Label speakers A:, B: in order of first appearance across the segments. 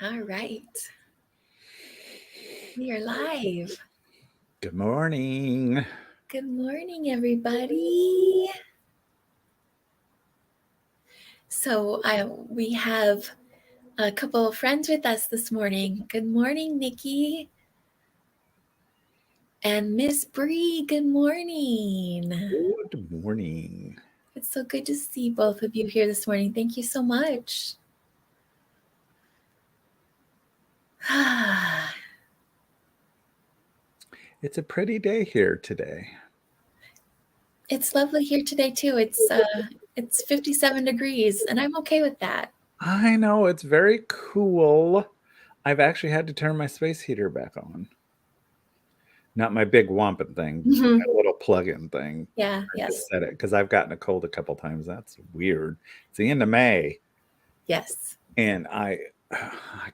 A: All right. We are live.
B: Good morning.
A: Good morning, everybody. So we have a couple of friends with us this morning. Good morning, Nikki. And Miss Bree, good morning.
B: Good morning.
A: It's so good to see both of you here this morning. Thank you so much.
B: It's a pretty day here today.
A: It's lovely here today too. It's 57 degrees, and I'm okay with that.
B: I know it's very cool. I've actually had to turn my space heater back on. Not my big wampum thing, my little plug-in thing.
A: Yeah,
B: I
A: yes.
B: just said it because I've gotten a cold a couple times. That's weird. It's the end of May.
A: Yes.
B: And I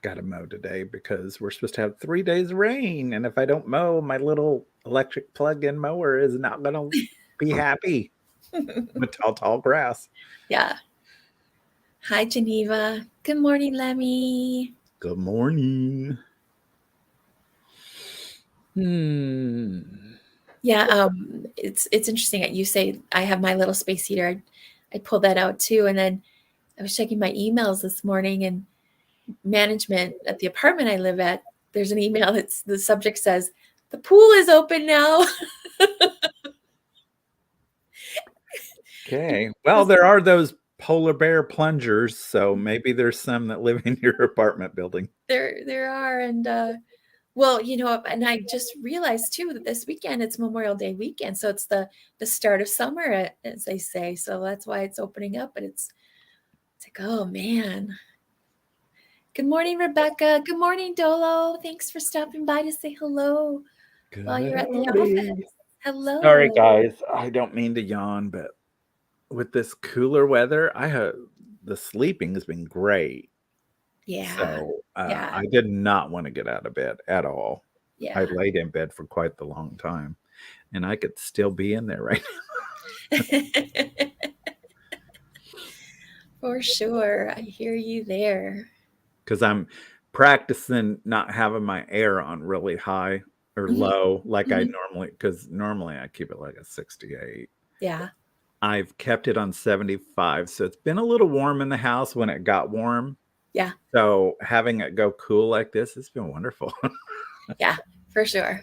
B: got to mow today because we're supposed to have 3 days of rain. And if I don't mow, my little electric plug-in mower is not going to be happy with tall grass.
A: Yeah. Hi, Geneva. Good morning, Lemmy.
B: Good morning. Hmm.
A: Yeah, it's interesting that you say I have my little space heater. I pulled that out too, and then I was checking my emails this morning, and management at the apartment I live at, there's an email that's the subject says the pool is open now.
B: Okay. Well, there are those polar bear plungers, so maybe there's some that live in your apartment building.
A: There are, and well, and I just realized too that this weekend it's Memorial Day weekend, so it's the start of summer, as they say. So that's why it's opening up, but it's like, oh man. Good morning, Rebecca. Good morning, Dolo. Thanks for stopping by to say hello while
B: Good
A: you're at the
B: howdy.
A: office. Hello.
B: Sorry, guys. I don't mean to yawn, but with this cooler weather, the sleeping has been great.
A: Yeah.
B: So
A: Yeah.
B: I did not want to get out of bed at all.
A: Yeah.
B: I laid in bed for quite the long time, and I could still be in there right now.
A: For sure. I hear you there.
B: Because I'm practicing not having my air on really high or
A: Mhm.
B: low like I
A: Mhm.
B: normally, because normally I keep it like a 68.
A: Yeah.
B: I've kept it on 75, so it's been a little warm in the house when it got warm.
A: Yeah.
B: So having it go cool like this, it's been wonderful.
A: Yeah. For sure.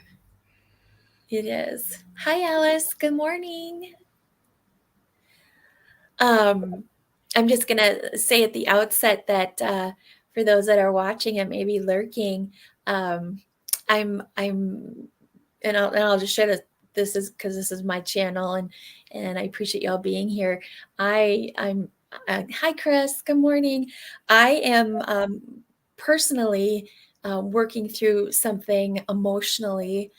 A: It is. Hi, Alice. Good morning. I'm just gonna say at the outset that for those that are watching and maybe lurking, I'm and I'll just share this is because this is my channel and I appreciate y'all being here. I'm hi Chris, good morning. I am personally working through something emotionally.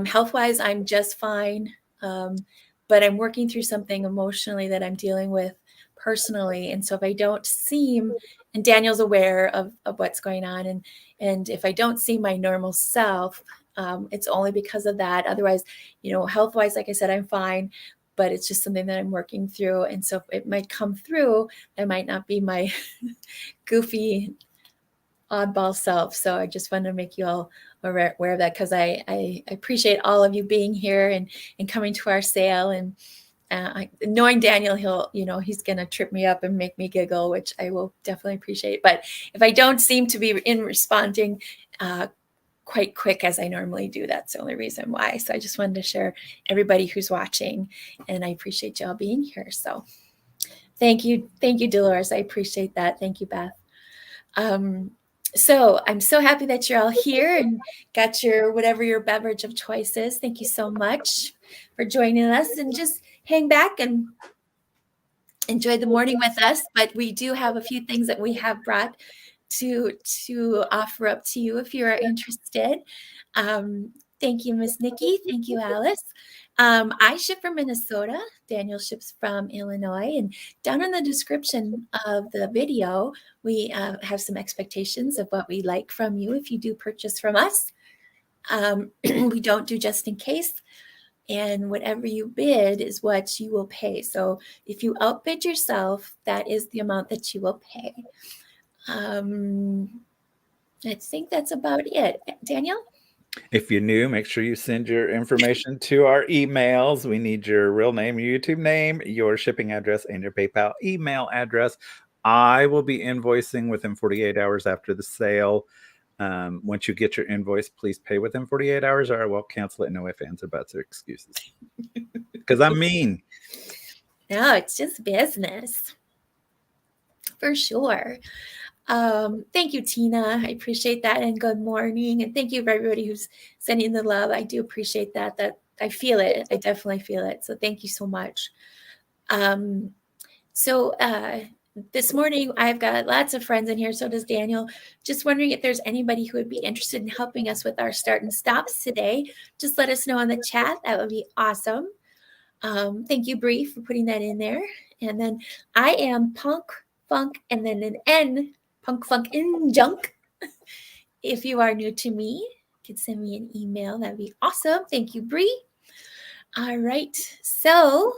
A: Health wise, I'm just fine, but I'm working through something emotionally that I'm dealing with personally. And so if I don't seem, and Daniel's aware of what's going on, and if I don't see my normal self, it's only because of that. Otherwise, health wise, like I said, I'm fine, but it's just something that I'm working through. And so it might come through. I might not be my goofy oddball self. So I just wanted to make you all aware of that because I appreciate all of you being here and coming to our sale. And knowing Daniel, he's going to trip me up and make me giggle, which I will definitely appreciate. But if I don't seem to be in responding quite quick as I normally do, that's the only reason why. So I just wanted to share everybody who's watching, and I appreciate y'all being here. So thank you, Dolores. I appreciate that. Thank you, Beth. So I'm so happy that you're all here and got your whatever your beverage of choice is. Thank you so much for joining us, and just hang back and enjoy the morning with us. But we do have a few things that we have brought to offer up to you if you are interested. Thank you, Miss Nikki. Thank you, Alice. I ship from Minnesota. Daniel ships from Illinois. And down in the description of the video, we have some expectations of what we like from you if you do purchase from us. We don't do just in case. And whatever you bid is what you will pay. So if you outbid yourself, that is the amount that you will pay. I think that's about it. Daniel?
B: If you're new, make sure you send your information to our emails. We need your real name, your YouTube name, your shipping address, and your PayPal email address. I will be invoicing within 48 hours after the sale. Once you get your invoice, please pay within 48 hours or I will cancel it. No ifs, ands, or buts, or excuses. Because I'm mean.
A: No, it's just business. For sure. Thank you, Tina. I appreciate that. And good morning. And thank you for everybody who's sending the love. I do appreciate that. That I feel it. I definitely feel it. So thank you so much. So this morning I've got lots of friends in here. So does Daniel. Just wondering if there's anybody who would be interested in helping us with our start and stops today. Just let us know in the chat. That would be awesome. Thank you, Bree, for putting that in there. And then I am Punk Funk and then an N, PunkFunknJunk. If you are new to me, you can send me an email. That'd be awesome. Thank you, Bree. All right. So,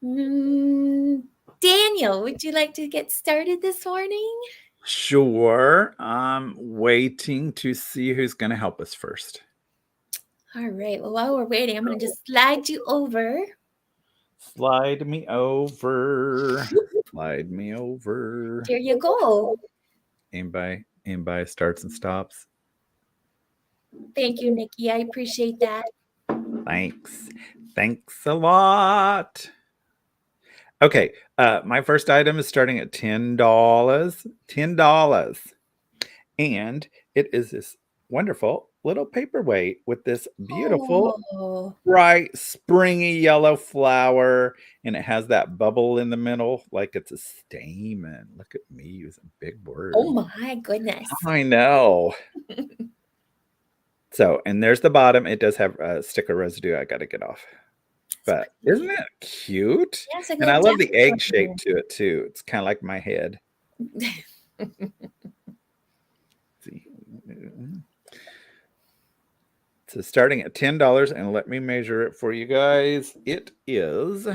A: Daniel, would you like to get started this morning?
B: Sure. I'm waiting to see who's going to help us first.
A: All right. Well, while we're waiting, I'm going to just slide you over.
B: Slide me over. Slide me over.
A: There you go.
B: Anybody starts and stops.
A: Thank you, Nikki. I appreciate that.
B: Thanks. Thanks a lot. Okay. My first item is starting at $10. $10. And it is this wonderful little paperweight with this beautiful, bright, springy yellow flower. And it has that bubble in the middle like it's a stamen. Look at me using big words.
A: Oh my goodness.
B: I know. So, and there's the bottom. It does have a sticker residue I got to get off. But isn't it cute?
A: Yes,
B: and I love the egg shape to it too. It's kind of like my head. See. So starting at $10, and let me measure it for you guys. It is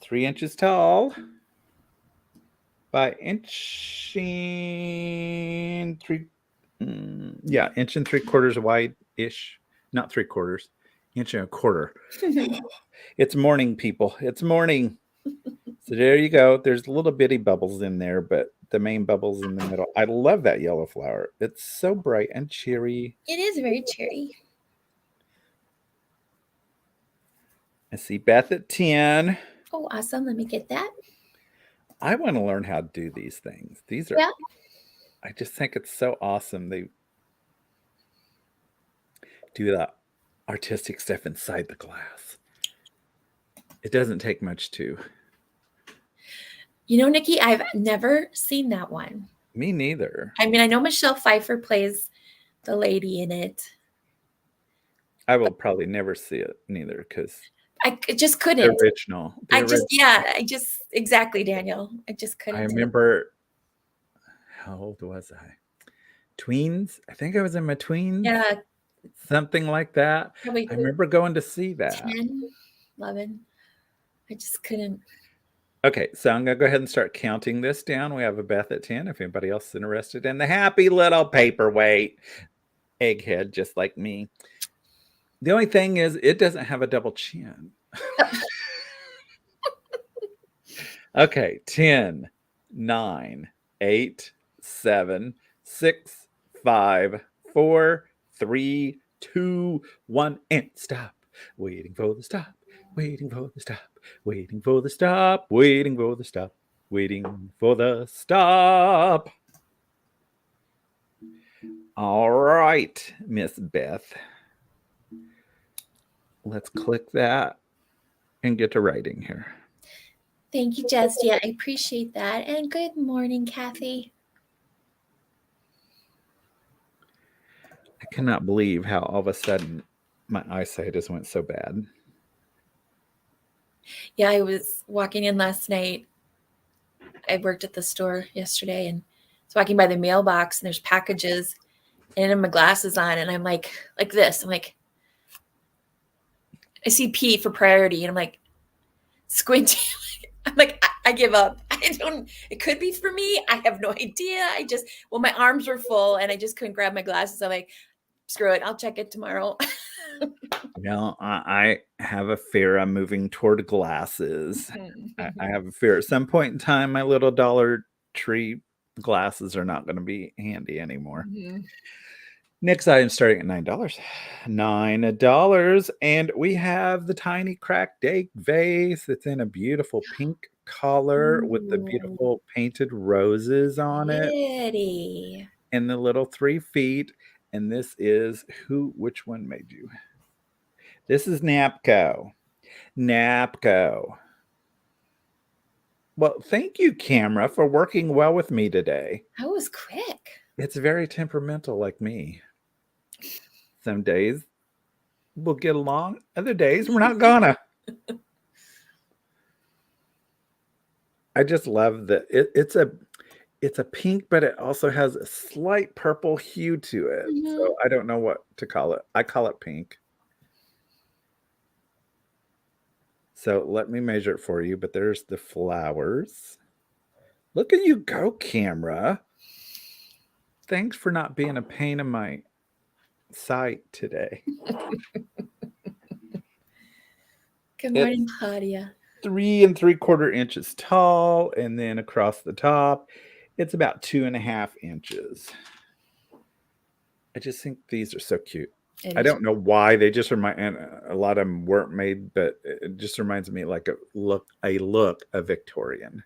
B: 3 inches tall by inch and inch and 3/4 wide-ish. Not 3/4, inch and a quarter. It's morning, people. It's morning. So there you go. There's little bitty bubbles in there, but the main bubble's in the middle. I love that yellow flower. It's so bright and cheery.
A: It is very cheery.
B: I see Beth at 10.
A: Oh, awesome. Let me get that.
B: I want to learn how to do these things. These are, I just think it's so awesome. They do that artistic stuff inside the glass. It doesn't take much to.
A: You know, Nikki, I've never seen that one.
B: Me neither.
A: I mean, I know Michelle Pfeiffer plays the lady in it.
B: I will probably never see it neither because
A: I just couldn't.
B: The original.
A: Exactly, Daniel. I just couldn't.
B: I remember, how old was I? Tweens? I think I was in my tweens.
A: Yeah.
B: Something like that.
A: Probably
B: I remember going to see that.
A: 10, 11. I just couldn't.
B: Okay, so I'm going to go ahead and start counting this down. We have a Beth at 10. If anybody else is interested in the happy little paperweight egghead, just like me. The only thing is, it doesn't have a double chin. Okay, 10, 9, 8, 7, 6, 5, 4, 3, 2, 1, and stop. Waiting for the stop. Waiting for the stop. Waiting for the stop. Waiting for the stop. Waiting for the stop. All right, Miss Beth. Let's click that and get to writing here.
A: Thank you, Jessie. I appreciate that. And good morning, Kathy.
B: I cannot believe how all of a sudden my eyesight just went so bad.
A: Yeah, I was walking in last night. I worked at the store yesterday and I was walking by the mailbox and there's packages and I have my glasses on and I'm like this. I'm like, I see P for priority and I'm like squinting. I'm like, I give up. I It could be for me. I have no idea. My arms were full and I just couldn't grab my glasses. I'm like, screw it. I'll check it tomorrow.
B: I have a fear I'm moving toward glasses. I have a fear at some point in time, my little Dollar Tree glasses are not going to be handy anymore. Next item starting at $9. $9. And we have the tiny cracked egg vase. It's in a beautiful pink color with the beautiful painted roses on it.
A: Pretty.
B: And the little 3 feet. And this is which one made you? This is Napco. Napco. Well, thank you, camera, for working well with me today.
A: That was quick.
B: It's very temperamental like me. Some days we'll get along. Other days we're not gonna. I just love that it's a pink, but it also has a slight purple hue to it. So I don't know what to call it. I call it pink. So let me measure it for you, but there's the flowers. Look at you go, camera. Thanks for not being a pain in my sight today.
A: Good morning, Claudia.
B: 3 3/4 inches tall, and then across the top, it's about 2.5 inches. I just think these are so cute. I don't know why they just remind, and a lot of them weren't made, but it just reminds me like a look of Victorian.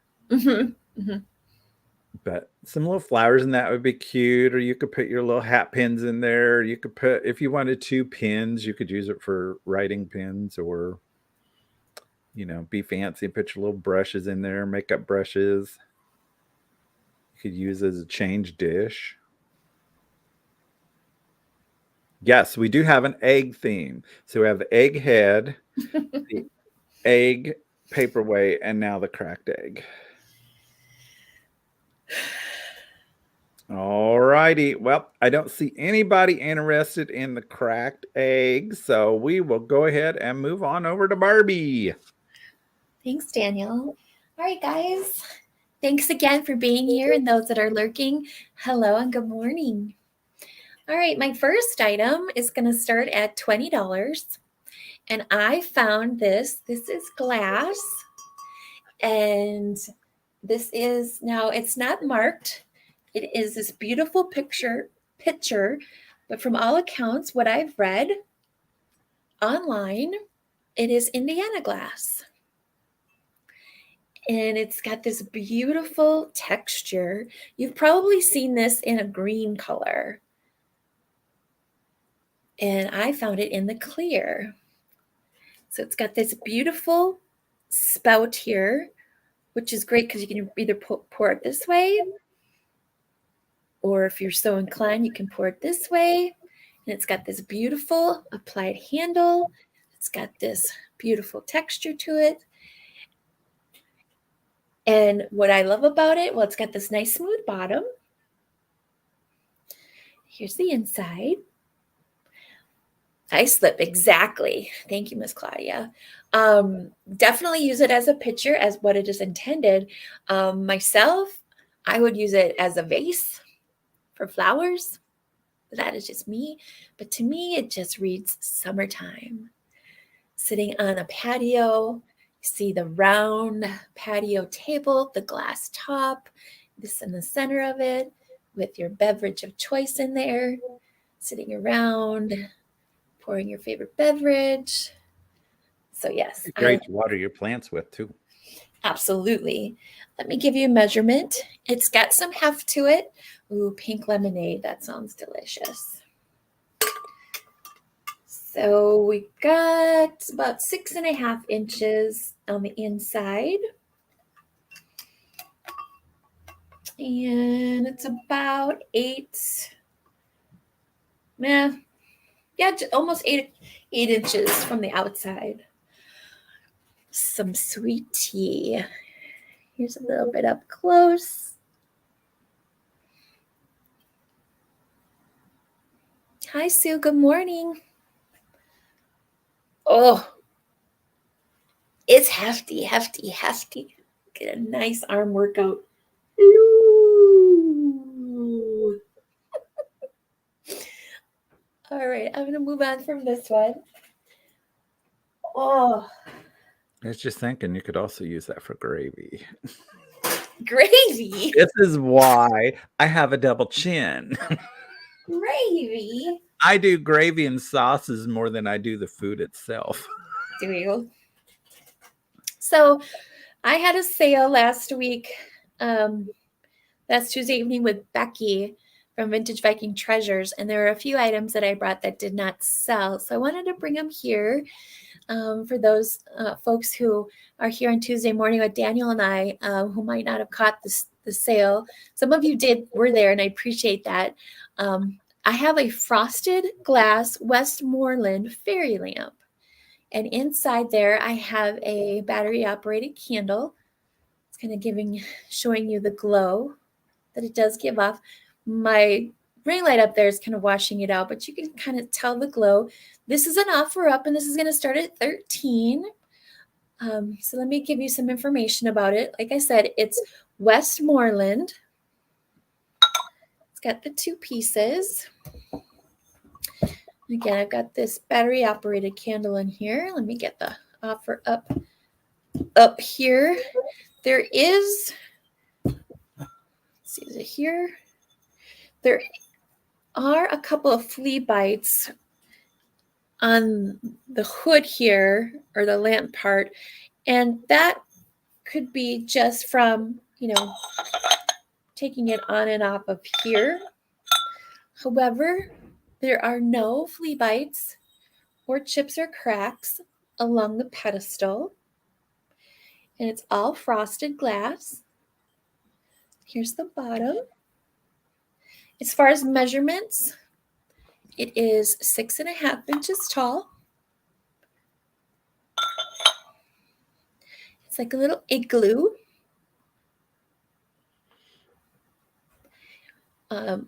B: But some little flowers in that would be cute, or you could put your little hat pins in there. You could put, if you wanted 2 pins, you could use it for writing pins, or be fancy, put your little brushes in there, makeup brushes. You could use it as a change dish. Yes, we do have an egg theme. So we have the egg head, the egg paperweight, and now the cracked egg. All righty. Well, I don't see anybody interested in the cracked egg, so we will go ahead and move on over to Barbie.
A: Thanks, Daniel. All right, guys. Thanks again for being here, and those that are lurking, hello and good morning. All right, my first item is going to start at $20, and I found this. This is glass, and this is, now it's not marked. It is this beautiful picture, but from all accounts, what I've read online, it is Indiana glass. And it's got this beautiful texture. You've probably seen this in a green color. And I found it in the clear. So it's got this beautiful spout here, which is great because you can either pour it this way, or if you're so inclined, you can pour it this way. And it's got this beautiful applied handle. It's got this beautiful texture to it. And what I love about it, well, it's got this nice smooth bottom. Here's the inside. I slip, exactly. Thank you, Miss Claudia. Definitely use it as a picture, as what it is intended. Myself, I would use it as a vase for flowers. That is just me. But to me, it just reads summertime. Sitting on a patio, see the round patio table, the glass top, this in the center of it, with your beverage of choice in there, sitting around, pouring your favorite beverage. So yes.
B: Great to water your plants with too.
A: Absolutely. Let me give you a measurement. It's got some heft to it. Ooh, pink lemonade. That sounds delicious. So we got about 6.5 inches on the inside. And it's about 8, almost 8 inches from the outside. Some sweet tea. Here's a little bit up close. Hi, Sue. Good morning. Oh, it's hefty, hefty, hefty. Get a nice arm workout. Ooh. All right, I'm gonna move on from this one. Oh,
B: I was just thinking you could also use that for gravy.
A: gravy.
B: This is why I have a double chin.
A: Gravy.
B: I do gravy and sauces more than I do the food itself.
A: Do you? So I had a sale last week, last Tuesday evening with Becky from Vintage Viking Treasures, and there were a few items that I brought that did not sell. So I wanted to bring them here for those folks who are here on Tuesday morning with Daniel and I, who might not have caught the sale. Some of you were there, and I appreciate that. I have a frosted glass Westmoreland fairy lamp. And inside there, I have a battery operated candle. It's kind of showing you the glow that it does give off. My ring light up there is kind of washing it out, but you can kind of tell the glow. This is an offer up, and this is going to start at $13. So let me give you some information about it. Like I said, it's Westmoreland. It's got the 2 pieces. Again, I've got this battery operated candle in here. Let me get the offer up here. There is, let's see, is it here? There are a couple of flea bites on the hood here, or the lamp part, and that could be just from, taking it on and off of here. However, there are no flea bites or chips or cracks along the pedestal, and it's all frosted glass. Here's the bottom. As far as measurements, it is 6.5 inches tall. It's like a little igloo.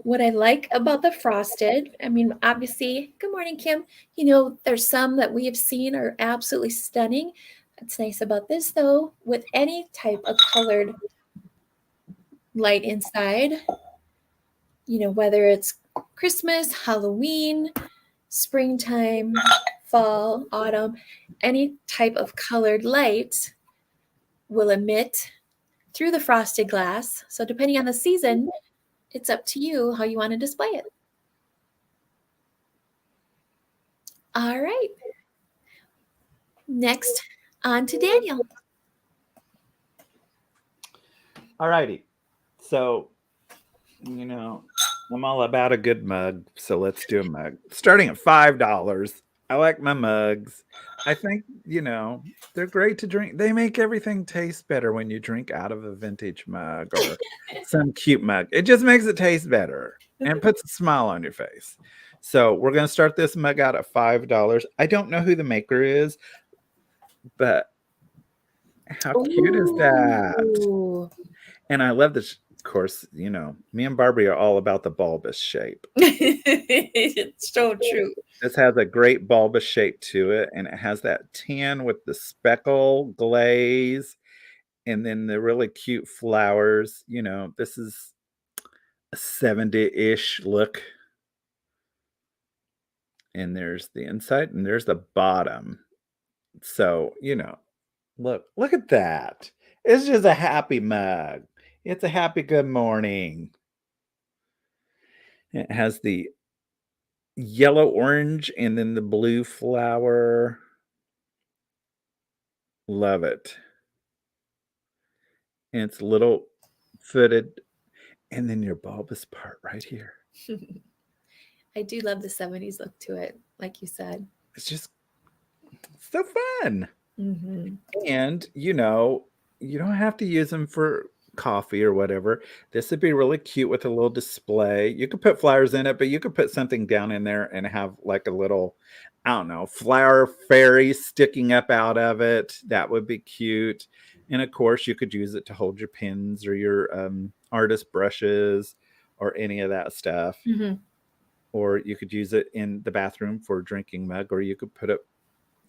A: What I like about the frosted, obviously, good morning, Kim. There's some that we have seen are absolutely stunning. What's nice about this, though, with any type of colored light inside, whether it's Christmas, Halloween, springtime, fall, autumn, any type of colored light will emit through the frosted glass. So depending on the season, it's up to you how you want to display it. All right. Next, on to Daniel.
B: All righty. So, I'm all about a good mug, so let's do a mug. Starting at $5. I like my mugs. I think, they're great to drink. They make everything taste better when you drink out of a vintage mug or some cute mug. It just makes it taste better and puts a smile on your face. So we're going to start this mug out at $5. I don't know who the maker is, but how cute is that? And I love this. Of course, me and Barbie are all about the bulbous shape.
A: It's so true.
B: This has a great bulbous shape to it, and it has that tan with the speckle glaze, and then the really cute flowers. This is a 70-ish look. And there's the inside, and there's the bottom. So, look at that. It's just a happy mug. It's a happy good morning. It has the yellow orange and then the blue flower. Love it. And it's little footed, and then your bulbous part right here.
A: I do love the 70s look to it, like you said.
B: It's just so fun.
A: Mm-hmm.
B: And you don't have to use them for coffee or whatever. This would be really cute with a little display. You could put flowers in it, but you could put something down in there and have like a little, I don't know, flower fairy sticking up out of it. That would be cute. And of course, you could use it to hold your pens or your artist brushes or any of that stuff.
A: Mm-hmm.
B: Or you could use it in the bathroom for a drinking mug, or you could put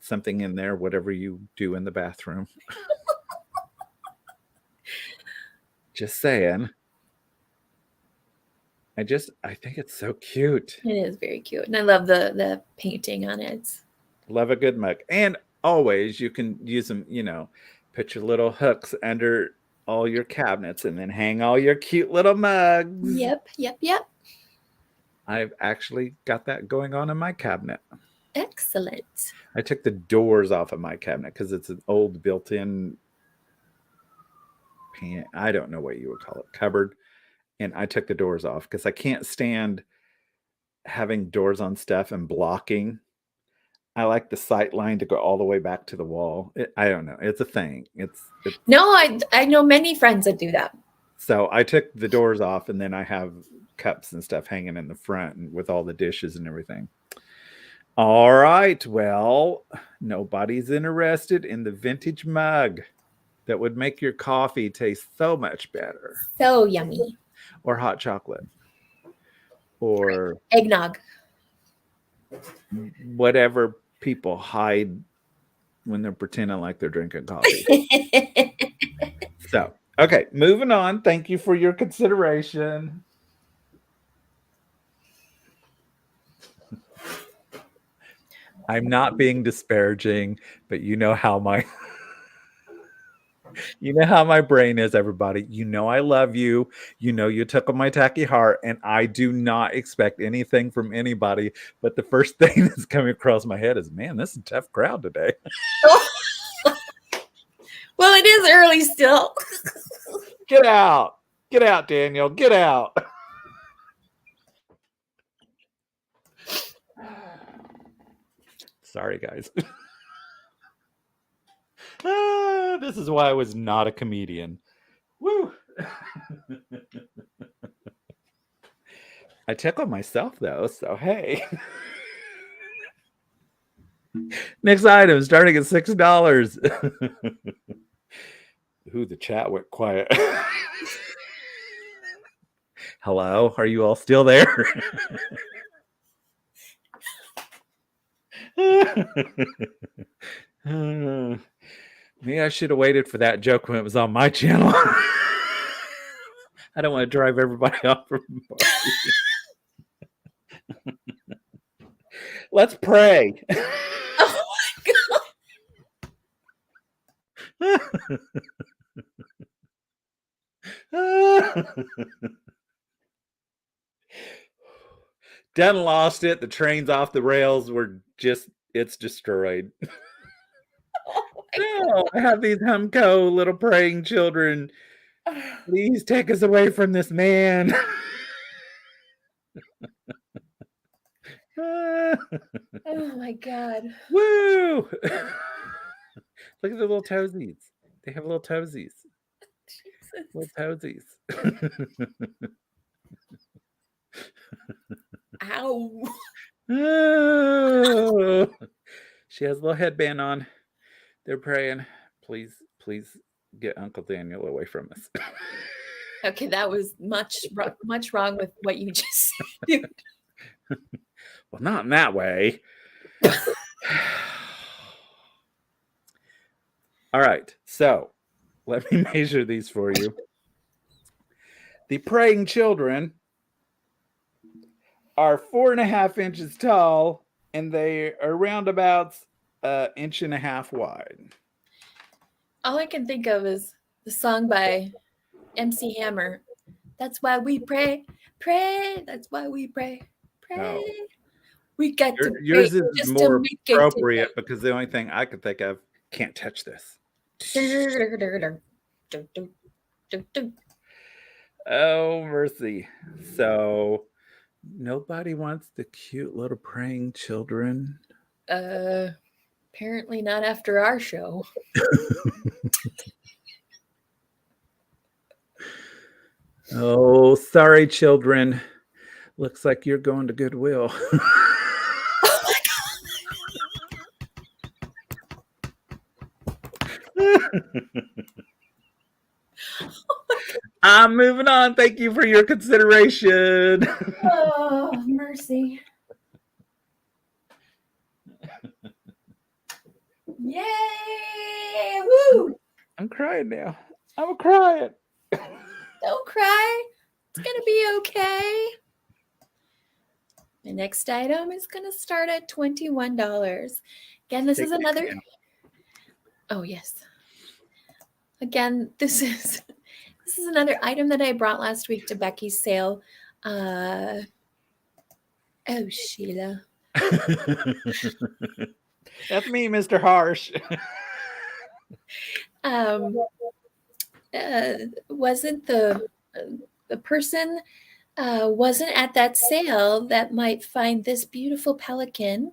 B: something in there, whatever you do in the bathroom. Just saying. I think it's so cute.
A: It is very cute. And I love the painting on it.
B: Love a good mug. And always you can use them, put your little hooks under all your cabinets and then hang all your cute little mugs.
A: Yep.
B: I've actually got that going on in my cabinet.
A: Excellent.
B: I took the doors off of my cabinet because it's an old built-in I don't know what you would call it, cupboard. And I took the doors off because I can't stand having doors on stuff and blocking. I like the sight line to go all the way back to the wall. I don't know. It's a thing.
A: No, I know many friends that do that.
B: So I took the doors off and then I have cups and stuff hanging in the front and with all the dishes and everything. All right. Well, nobody's interested in the vintage mug that would make your coffee taste so much better.
A: So yummy.
B: Or hot chocolate. Or
A: eggnog.
B: Whatever people hide when they're pretending like they're drinking coffee. So, okay, moving on. Thank you for your consideration. I'm not being disparaging, but you know how my brain is, everybody. You know I love you. You know you took on my tacky heart, and I do not expect anything from anybody. But the first thing that's coming across my head is, man, this is a tough crowd today.
A: Well, it is early still.
B: Get out. Get out, Daniel. Get out. Sorry, guys. This is why I was not a comedian. Woo. I tickle myself, though, so hey. Next item, starting at $6. Ooh, the chat went quiet. Hello, are you all still there? Maybe I should have waited for that joke when it was on my channel. I don't want to drive everybody off from Barbie. Let's pray.
A: Oh my
B: God. Done lost it. The train's off the rails. It's destroyed. No, I have these Humco little praying children. Please take us away from this man.
A: Oh my God.
B: Woo! Look at the little toesies. They have little toesies. Jesus. Little toesies.
A: Ow.
B: Oh. She has a little headband on. They're praying, please get Uncle Daniel away from us.
A: Okay, that was much wrong with what you just said.
B: Well, not in that way. All right, so let me measure these for you. The praying children are 4.5 inches tall, and they are roundabouts 1.5 inches wide.
A: All I can think of is the song by MC Hammer. That's why we pray, pray. That's why we pray, pray. No. We got to pray.
B: Yours is just more appropriate because the only thing I could think of, can't touch this. Oh, mercy. So nobody wants the cute little praying children?
A: Apparently not after our show.
B: Oh, sorry, children. Looks like you're going to Goodwill.
A: Oh my God.
B: I'm moving on. Thank you for your consideration.
A: Oh, mercy. Yay! Woo!
B: I'm crying now. I'm crying.
A: Don't cry. It's going to be okay. The next item is going to start at $21. Again, this is another. Oh, yes. Again, this is another item that I brought last week to Becky's sale. Oh, Sheila.
B: That's me, Mr. Harsh.
A: Wasn't the person wasn't at that sale that might find this beautiful pelican.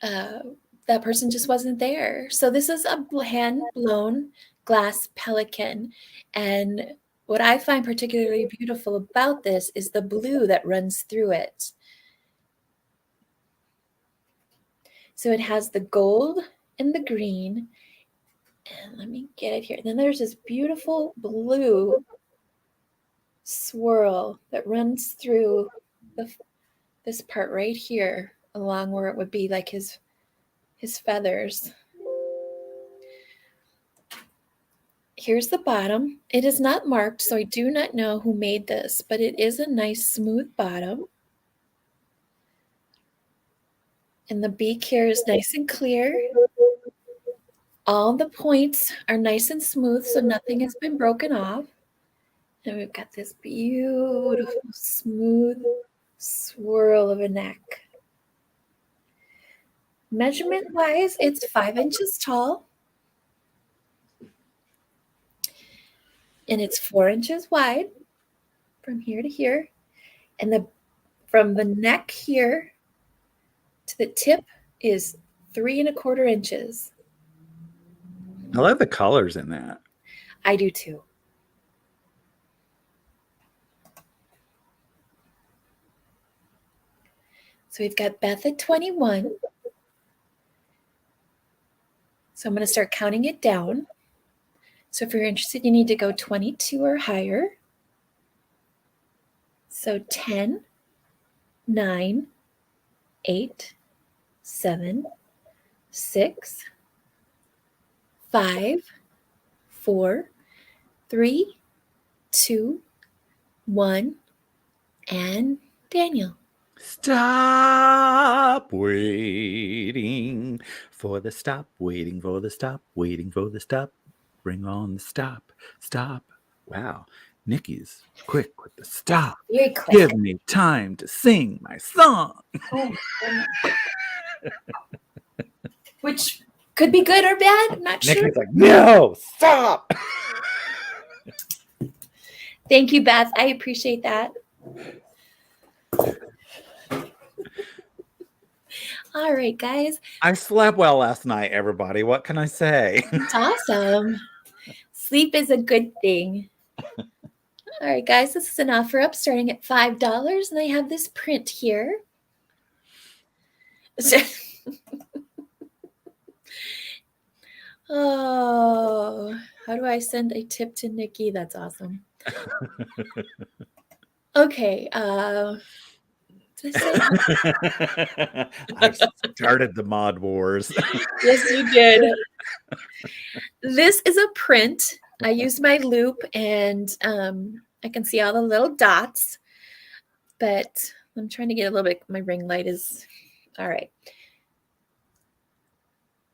A: That person just wasn't there. So this is a hand-blown glass pelican. And what I find particularly beautiful about this is the blue that runs through it. So it has the gold and the green. And let me get it here. And then there's this beautiful blue swirl that runs through this part right here, along where it would be like his feathers. Here's the bottom. It is not marked, so I do not know who made this, but it is a nice smooth bottom. And the beak here is nice and clear. All the points are nice and smooth, so nothing has been broken off. And we've got this beautiful, smooth swirl of a neck. Measurement-wise, it's 5 inches tall. And it's 4 inches wide from here to here. And from the neck here to the tip is 3 1/4 inches.
B: I love the colors in that.
A: I do too. So we've got Beth at 21. So I'm going to start counting it down. So if you're interested, you need to go 22 or higher. So 10, 9, 8, 7, 6, 5, 4, 3, 2, 1, and Daniel.
B: Stop waiting for the stop, waiting for the stop, waiting for the stop. Bring on the stop, stop. Wow, Nikki's quick with the stop.
A: Very quick.
B: Give me time to sing my song.
A: Oh, which could be good or bad. I'm not sure.
B: Nikki's like, no, stop.
A: Thank you, Beth. I appreciate that. All right, guys.
B: I slept well last night, everybody. What can I say?
A: It's awesome. Sleep is a good thing. All right, guys. This is an offer up starting at $5. And I have this print here. Oh, how do I send a tip to Nikki? That's awesome. Okay.
B: I started the mod wars.
A: Yes, you did. This is a print. I used my loop and I can see all the little dots, but I'm trying to get a little bit, my ring light is, all right.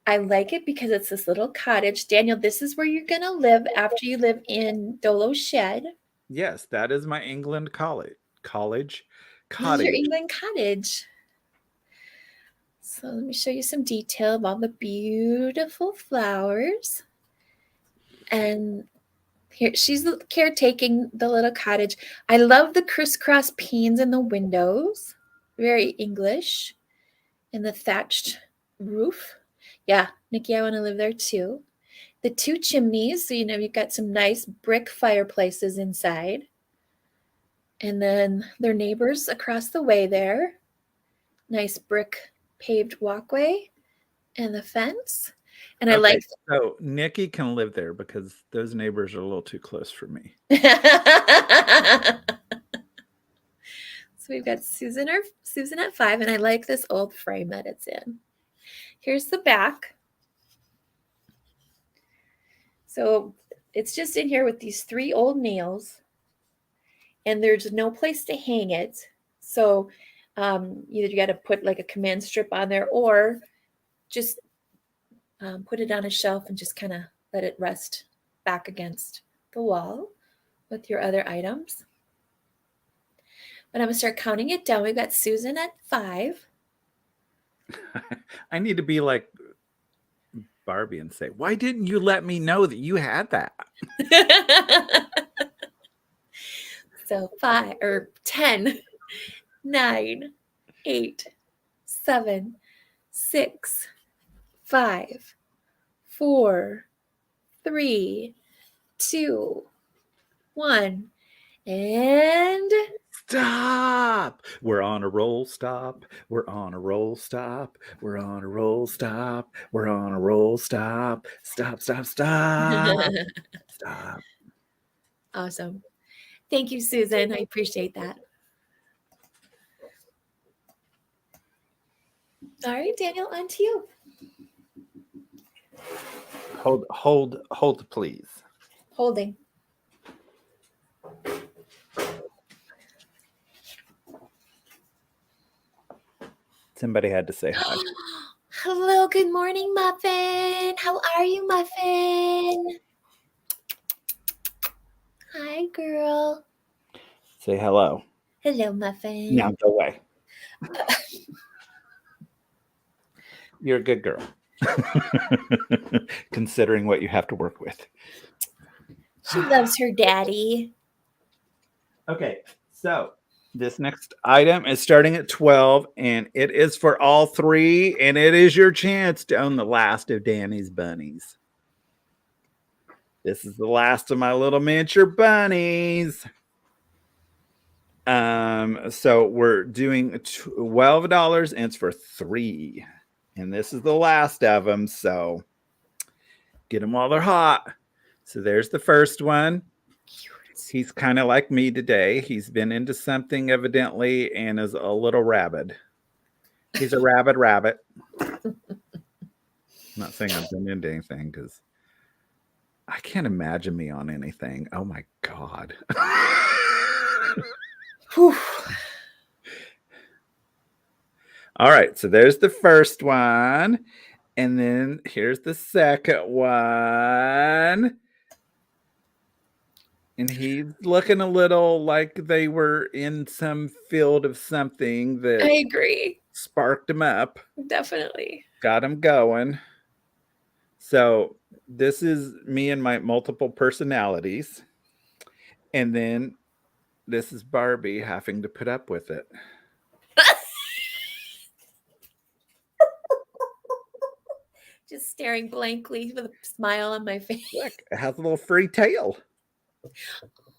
A: I like it because it's this little cottage. Daniel, this is where you're going to live after you live in Dolo's shed.
B: Yes, that is my England cottage.
A: This is your England cottage. So let me show you some detail of all the beautiful flowers. And here she's caretaking the little cottage. I love the crisscross panes in the windows. Very English. And the thatched roof. Yeah, Nikki, I want to live there too. The 2 chimneys. So, you've got some nice brick fireplaces inside. And then their neighbors across the way there. Nice brick paved walkway and the fence. And I like.
B: So Nikki can live there because those neighbors are a little too close for me.
A: So we've got Susan at 5, and I like this old frame that it's in. Here's the back. So it's just in here with these 3 old nails, and there's no place to hang it. So either you got to put like a command strip on there, or just put it on a shelf and just kind of let it rest back against the wall with your other items. But I'm going to start counting it down. We've got Susan at 5.
B: I need to be like Barbie and say, why didn't you let me know that you had that?
A: So 5 or 10, 9, 8, 7, 6, 5, 4, 3, 2, 1, and
B: stop. We're on a roll. Stop. We're on a roll. Stop. We're on a roll. Stop. We're on a roll. Stop. Stop. Stop. Stop. Stop.
A: Awesome. Thank you, Susan. I appreciate that. All right, Daniel, on to you.
B: Hold, please.
A: Holding.
B: Somebody had to say hi.
A: Hello, good morning, Muffin. How are you, Muffin? Hi, girl.
B: Say hello.
A: Hello, Muffin.
B: Now go away. You're a good girl. Considering what you have to work with.
A: She loves her daddy.
B: Okay, so this next item is starting at 12, and it is for all 3, and it is your chance to own the last of Danny's bunnies. This is the last of my little miniature bunnies. So we're doing $12, and it's for 3. And this is the last of them, so get them while they're hot. So there's the first one. He's kind of like me today. He's been into something evidently and is a little rabid. He's a rabid rabbit. I'm not saying I've been into anything because I can't imagine me on anything. Oh my God. All right, so there's the first one. And then here's the second one. And he's looking a little like they were in some field of something that
A: I agree.
B: Sparked him up.
A: Definitely.
B: Got him going. So this is me and my multiple personalities. And then this is Barbie having to put up with it.
A: Just staring blankly with a smile on my face.
B: Look, it has a little furry tail.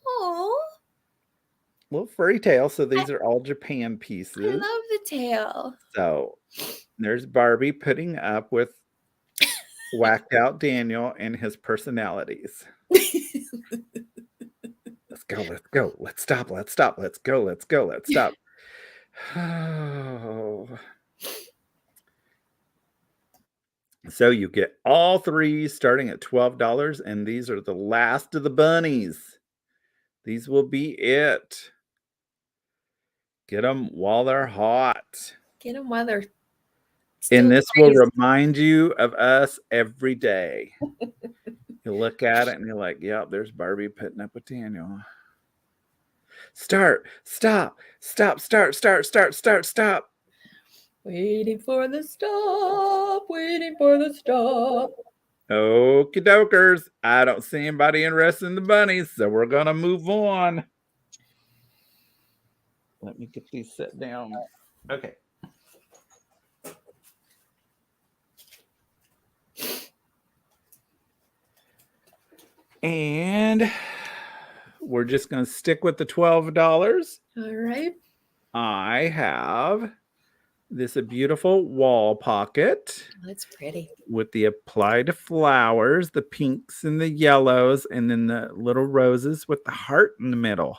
A: Oh,
B: Little furry tail. So these are all Japan pieces.
A: I love the tail.
B: So there's Barbie putting up with whacked out Daniel and his personalities. Let's go. Let's go. Let's stop. Let's stop. Let's go. Let's go. Let's stop. Oh. So you get all 3 starting at $12, and these are the last of the bunnies. These will be it. Get them while they're hot.
A: Get them while they're
B: and this will remind you of us every day. You look at it and you're like, yep, there's Barbie putting up with Daniel. Start, stop, stop, start, start, start, start, stop.
A: Waiting for the stop, waiting for the stop.
B: Okie dokers. I don't see anybody interested in the bunnies, so we're going to move on. Let me get these set down. Okay. And we're just going to stick with the $12.
A: All right.
B: I have this beautiful wall pocket.
A: Oh, that's pretty.
B: With the applied flowers, the pinks and the yellows, and then the little roses with the heart in the middle.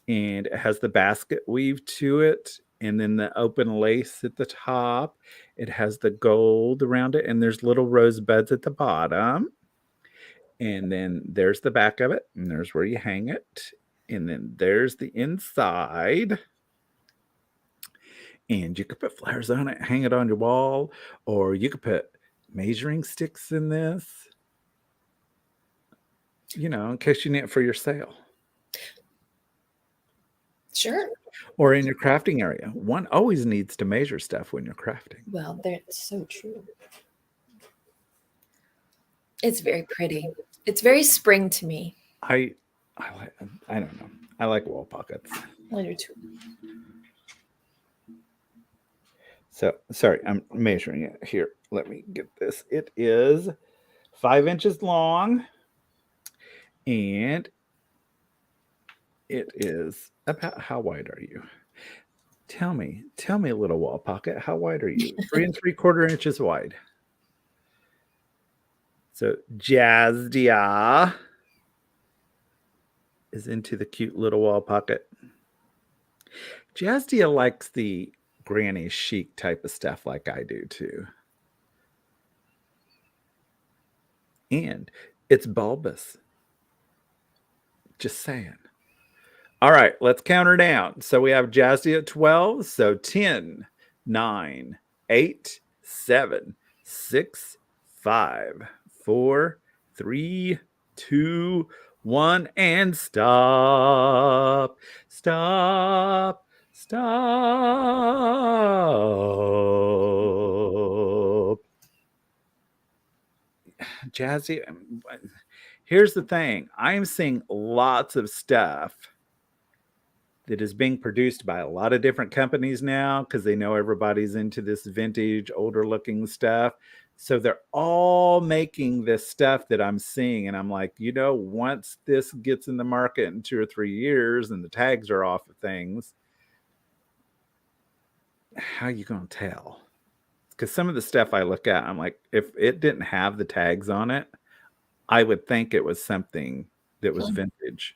B: And it has the basket weave to it, and then the open lace at the top. It has the gold around it, and there's little rosebuds at the bottom. And then there's the back of it, and there's where you hang it. And then there's the inside. And you could put flowers on it, hang it on your wall, or you could put measuring sticks in this, in case you need it for your sale.
A: Sure.
B: Or in your crafting area. One always needs to measure stuff when you're crafting.
A: Well, that's so true. It's very pretty. It's very spring to me.
B: I don't know. I like wall pockets.
A: I do too.
B: So, sorry, I'm measuring it here. Let me get this. It is 5 inches long, and it is about, how wide are you? Tell me, little wall pocket, how wide are you? 3 3/4 inches wide. So Jazdia is into the cute little wall pocket. Jazdia likes the granny chic type of stuff like I do too. And it's bulbous. Just saying. All right, let's count her down. So we have Jazzy at 12. So 10, 9, 8, 7, 6, 5, 4, 3, 2, 1, and stop. Stop. Stop. Jazzy, here's the thing. I'm seeing lots of stuff that is being produced by a lot of different companies now because they know everybody's into this vintage, older looking stuff. So they're all making this stuff that I'm seeing. And I'm like, once this gets in the market in 2 or 3 years and the tags are off of things, how are you going to tell? Because some of the stuff I look at, I'm like, if it didn't have the tags on it, I would think it was something that was vintage.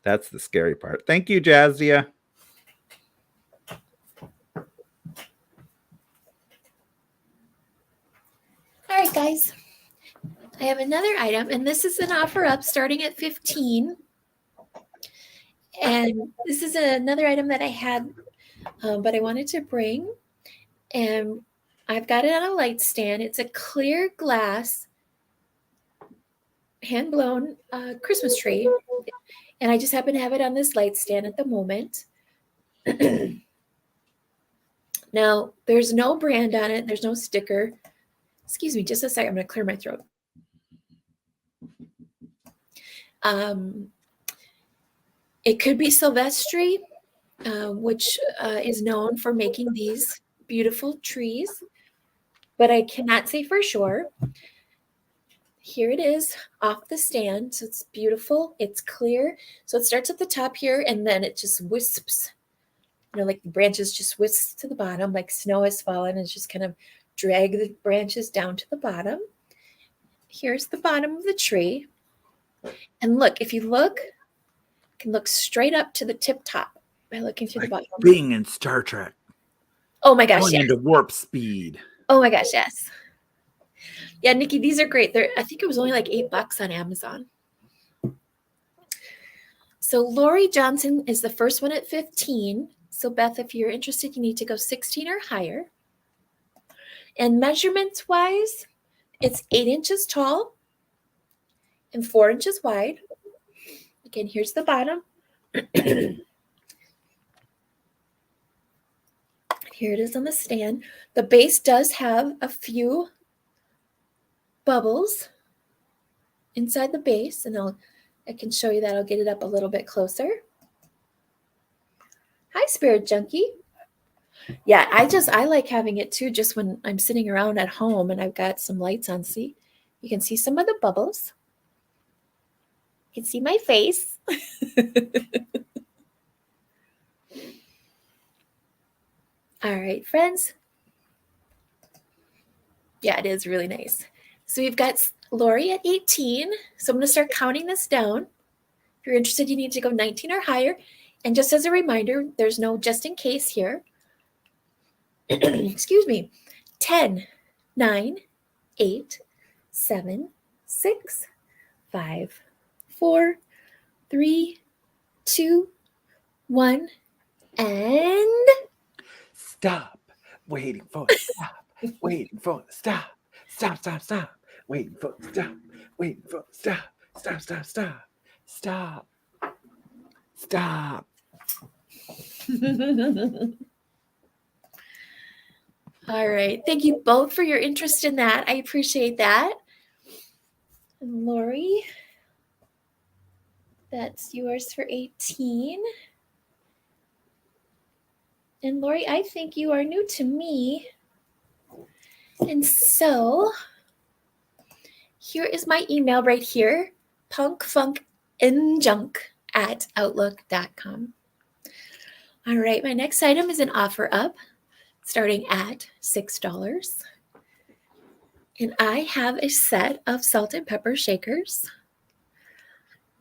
B: That's the scary part. Thank you, Jazia.
A: All right, guys. I have another item, and this is an offer up starting at 15. And this is another item that I had, but I wanted to bring. And I've got it on a light stand. It's a clear glass hand-blown Christmas tree. And I just happen to have it on this light stand at the moment. Now, there's no brand on it. There's no sticker. Excuse me, just a second. I'm going to clear my throat. It could be Silvestri, which is known for making these beautiful trees, but I cannot say for sure. Here it is off the stand. So it's beautiful. It's clear. So it starts at the top here, and then it just wisps, like the branches just wisp to the bottom, like snow has fallen, and just kind of drag the branches down to the bottom. Here's the bottom of the tree. And look, if you look, you can look straight up to the tip top by looking through the bottom.
B: Being in Star Trek.
A: Oh my gosh,
B: yes. Into warp speed.
A: Oh my gosh, yes. Yeah, Nikki, these are great. I think it was only like $8 on Amazon. So Lori Johnson is the first one at 15. So Beth, if you're interested, you need to go 16 or higher. And measurements-wise, it's 8 inches tall and 4 inches wide. Again, here's the bottom. Here it is on the stand. The base does have a few bubbles inside the base, and I can show you that. I'll get it up a little bit closer. Hi, Spirit Junkie. Yeah, I like having it too, just when I'm sitting around at home and I've got some lights on. See, you can see some of the bubbles. You can see my face. All right, friends. Yeah, it is really nice. So we've got Lori at 18. So I'm going to start counting this down. If you're interested, you need to go 19 or higher. And just as a reminder, there's no just in case here. Excuse me. 10, 9, 8, 7, 6, 5, 4, 3, 2, 1, and
B: Stop. Waiting for it. Stop. Waiting for it. Stop. Stop, stop, stop. Waiting for it. Stop. Waiting for it. Stop. Stop, stop, stop. Stop. Stop.
A: all right. Thank you both for your interest in that. I appreciate that. And Lori, that's yours for 18. And Lori, I think you are new to me. And so here is my email right here, punkfunknjunk@outlook.com. All right, my next item is an offer up starting at $6. And I have a set of salt and pepper shakers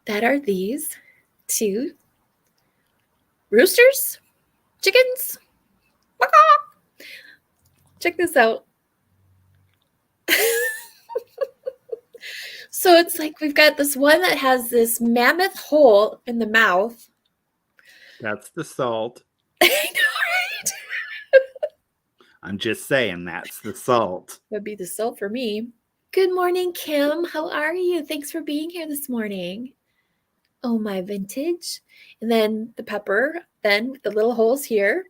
A: that are these 2 roosters, chickens. Check this out. So it's like we've got this one that has this mammoth hole in the mouth.
B: That's the salt.
A: I know, right?
B: I'm just saying that's the salt.
A: Would be the salt for me. Good morning, Kim. How are you? Thanks for being here this morning. Oh, my vintage. And then the pepper, then with the little holes here.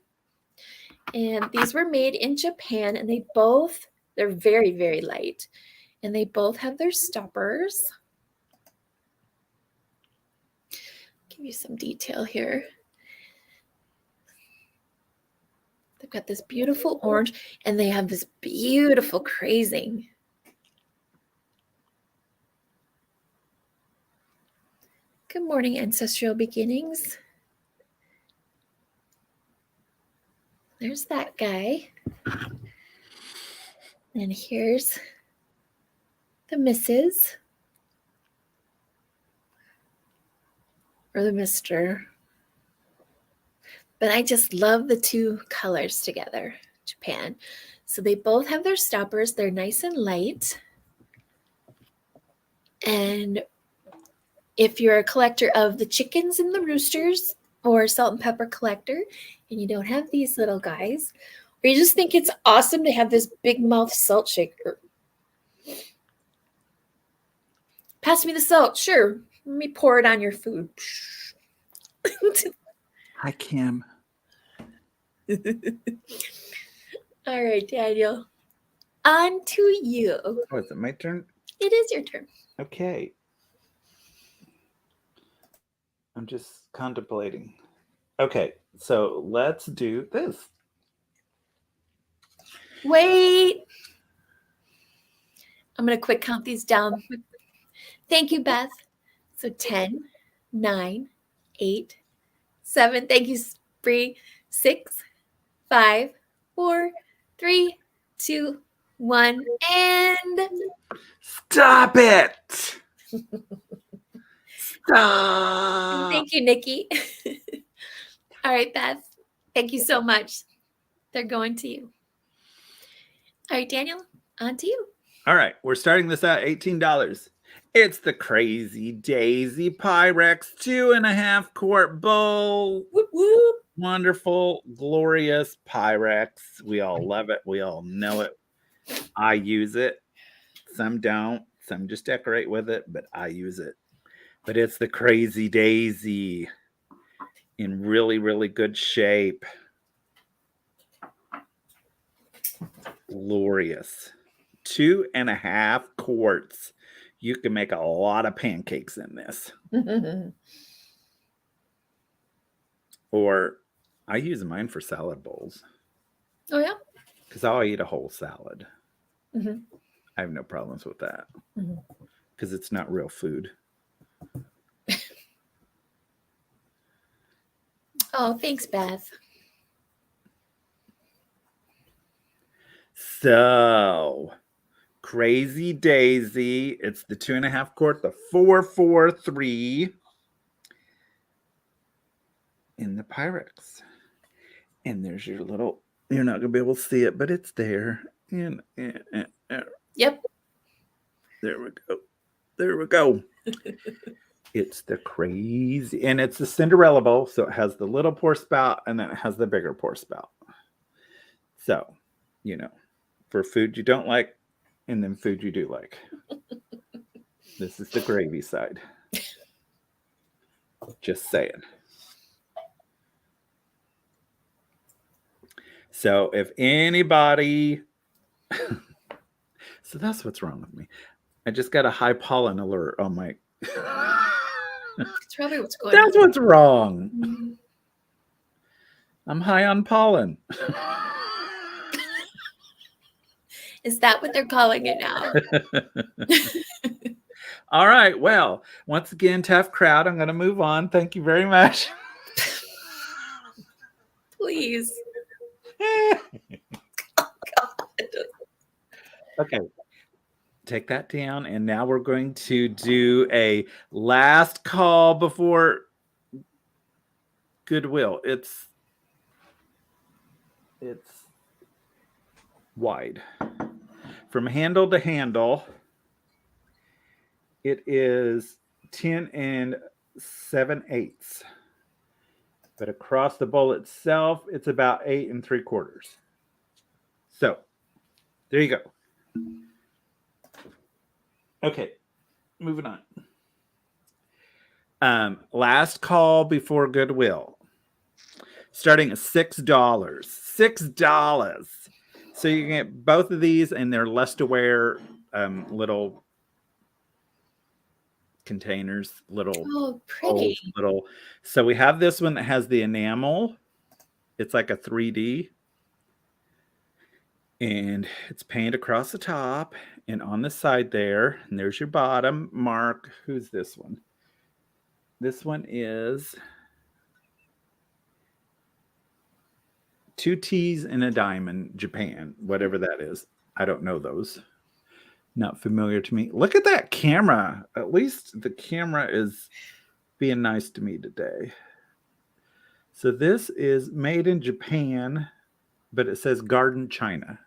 A: And these were made in Japan, and they're very, very light. And they both have their stoppers. Give you some detail here. They've got this beautiful orange, and they have this beautiful crazing. Good morning, Ancestral Beginnings. There's that guy. And here's the Mrs. or the Mr. But I just love the 2 colors together, Japan. So they both have their stoppers. They're nice and light. And if you're a collector of the chickens and the roosters, or salt and pepper collector, and you don't have these little guys, or you just think it's awesome to have this big mouth salt shaker. Pass me the salt. Sure. Let me pour it on your food.
B: Hi, Kim.
A: All right, Daniel. On to you.
B: Oh, is it my turn?
A: It is your turn.
B: Okay. I'm just contemplating. Okay, so let's do this.
A: Wait. I'm going to quick count these down. Thank you, Beth. So 10, 9, 8, 7. Thank you, Spree. 6, 5, 4, 3, 2, 1. And
B: Stop it! Stop!
A: thank you, Nikki. All right, Beth. Thank you so much. They're going to you. All right, Daniel, on to you.
B: All right, we're starting this at $18. It's the Crazy Daisy Pyrex 2.5 quart bowl.
A: Whoop, whoop.
B: Wonderful, glorious Pyrex. We all love it. We all know it. I use it. Some don't. Some just decorate with it, but I use it. But it's the Crazy Daisy in really, really good shape. Glorious. 2.5 quarts. You can make a lot of pancakes in this. Or I use mine for salad bowls.
A: Oh, yeah?
B: Because I'll eat a whole salad.
A: Mm-hmm.
B: I have no problems with that. Because it's not real food.
A: Oh, thanks, Beth.
B: So, Crazy Daisy. It's the 2.5 quart, the 443 in the Pyrex. And there's your little, you're not going to be able to see it, but it's there.
A: Yep.
B: There we go. There we go. It's the crazy, and it's the Cinderella bowl, so it has the little pour spout, and then it has the bigger pour spout. So, for food you don't like, and then food you do like. This is the gravy side. Just saying. So if anybody, so that's what's wrong with me. I just got a high pollen alert on my.
A: That's probably what's going on.
B: That's what's wrong. Mm-hmm. I'm high on pollen.
A: Is that what they're calling it now?
B: All right. Well, once again, tough crowd. I'm going to move on. Thank you very much.
A: Please.
B: Oh, God. Okay. Take that down. And now we're going to do a last call before Goodwill. It's wide. From handle to handle, it is 10 7/8. But across the bowl itself, it's about 8 3/4. So, there you go. Okay, moving on. Last call before Goodwill. Starting at $6. $6. So you can get both of these, and they're Lusterware little containers, little
A: pretty
B: little. So we have this one that has the enamel. It's like a 3D, and it's painted across the top and on the side there. And there's your bottom mark. Who's this one? This one is 2 T's and a diamond, Japan, whatever that is. I don't know those. Not familiar to me. Look at that camera. At least the camera is being nice to me today. So this is made in Japan, but it says Garden China.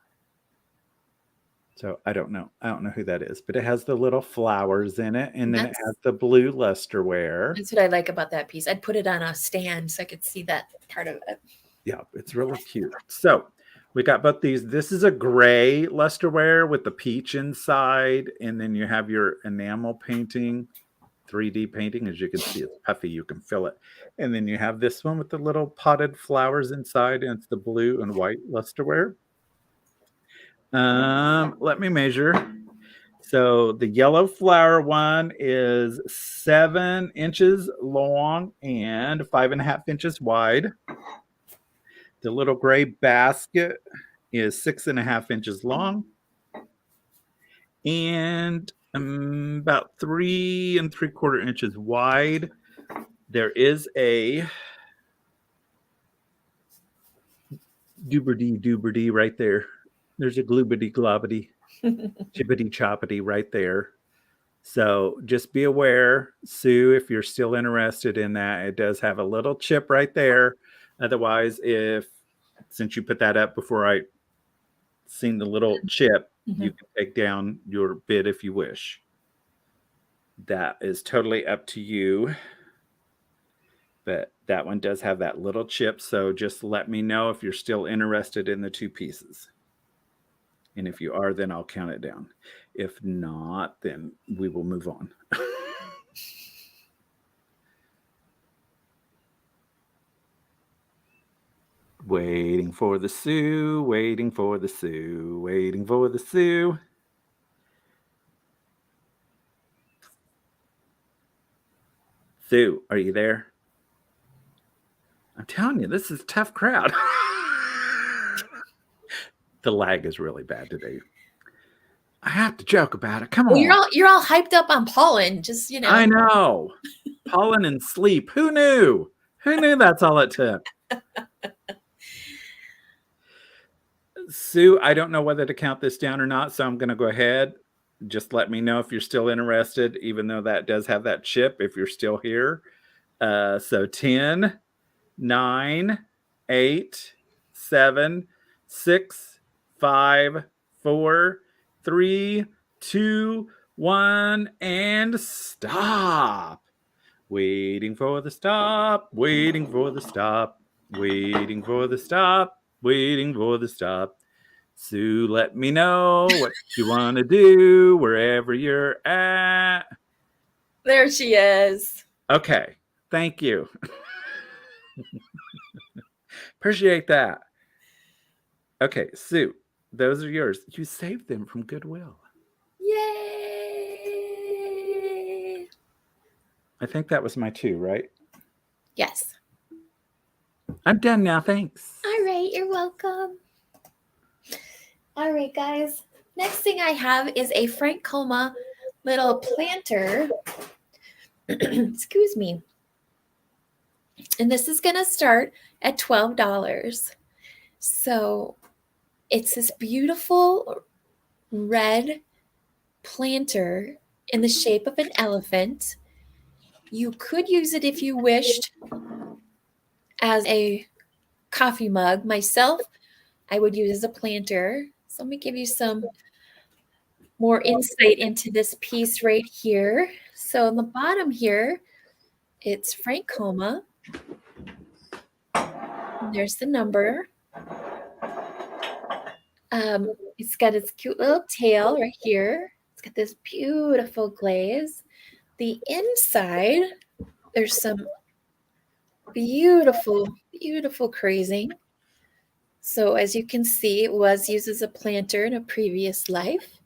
B: So I don't know. I don't know who that is, but it has the little flowers in it, and then it has the blue Lusterware.
A: That's what I like about that piece. I'd put it on a stand so I could see that part of it.
B: Yeah, it's really cute. So we got both these. This is a gray Lusterware with the peach inside, and then you have your enamel painting, 3D painting. As you can see, it's puffy. You can feel it. And then you have this one with the little potted flowers inside, and it's the blue and white Lusterware. Let me measure. So the yellow flower one is 7 inches long and 5.5 inches wide. The little gray basket is 6.5 inches long and about 3 3/4 inches wide. There is a doobity right there. There's a gloobity globbity, chippity choppity right there. So just be aware, Sue, if you're still interested in that, it does have a little chip right there. Otherwise, since you put that up before I seen the little chip, you can take down your bid if you wish. That is totally up to you. But that one does have that little chip. So just let me know if you're still interested in the 2 pieces. And if you are, then I'll count it down. If not, then we will move on. Waiting for the Sue, waiting for the Sue, waiting for the Sue. Sue, are you there? I'm telling you, this is a tough crowd. The lag is really bad today. I have to joke about it. Come on.
A: You're all hyped up on pollen. Just,
B: I know. Pollen and sleep. Who knew? Who knew that's all it took? Sue, I don't know whether to count this down or not, so I'm going to go ahead. Just let me know if you're still interested, even though that does have that chip, if you're still here. So 10, 9, 8, 7, 6, 5, 4, 3, 2, 1 and stop. Waiting for the stop, waiting for the stop, waiting for the stop, waiting for the stop. Sue, let me know what you want to do wherever you're at.
A: There she is.
B: Okay, thank you. Appreciate that. Okay, Sue, those are yours. You saved them from Goodwill.
A: Yay!
B: I think that was my 2, right?
A: Yes.
B: I'm done now, thanks.
A: All right, you're welcome. All right, guys. Next thing I have is a Francoma little planter. Excuse me. And this is going to start at $12. So it's this beautiful red planter in the shape of an elephant. You could use it if you wished as a coffee mug. Myself, I would use as a planter. So let me give you some more insight into this piece right here. So on the bottom here, it's Francoma. There's the number. It's got its cute little tail right here. It's got this beautiful glaze. The inside, there's some beautiful, beautiful crazing. So as you can see, it was used as a planter in a previous life.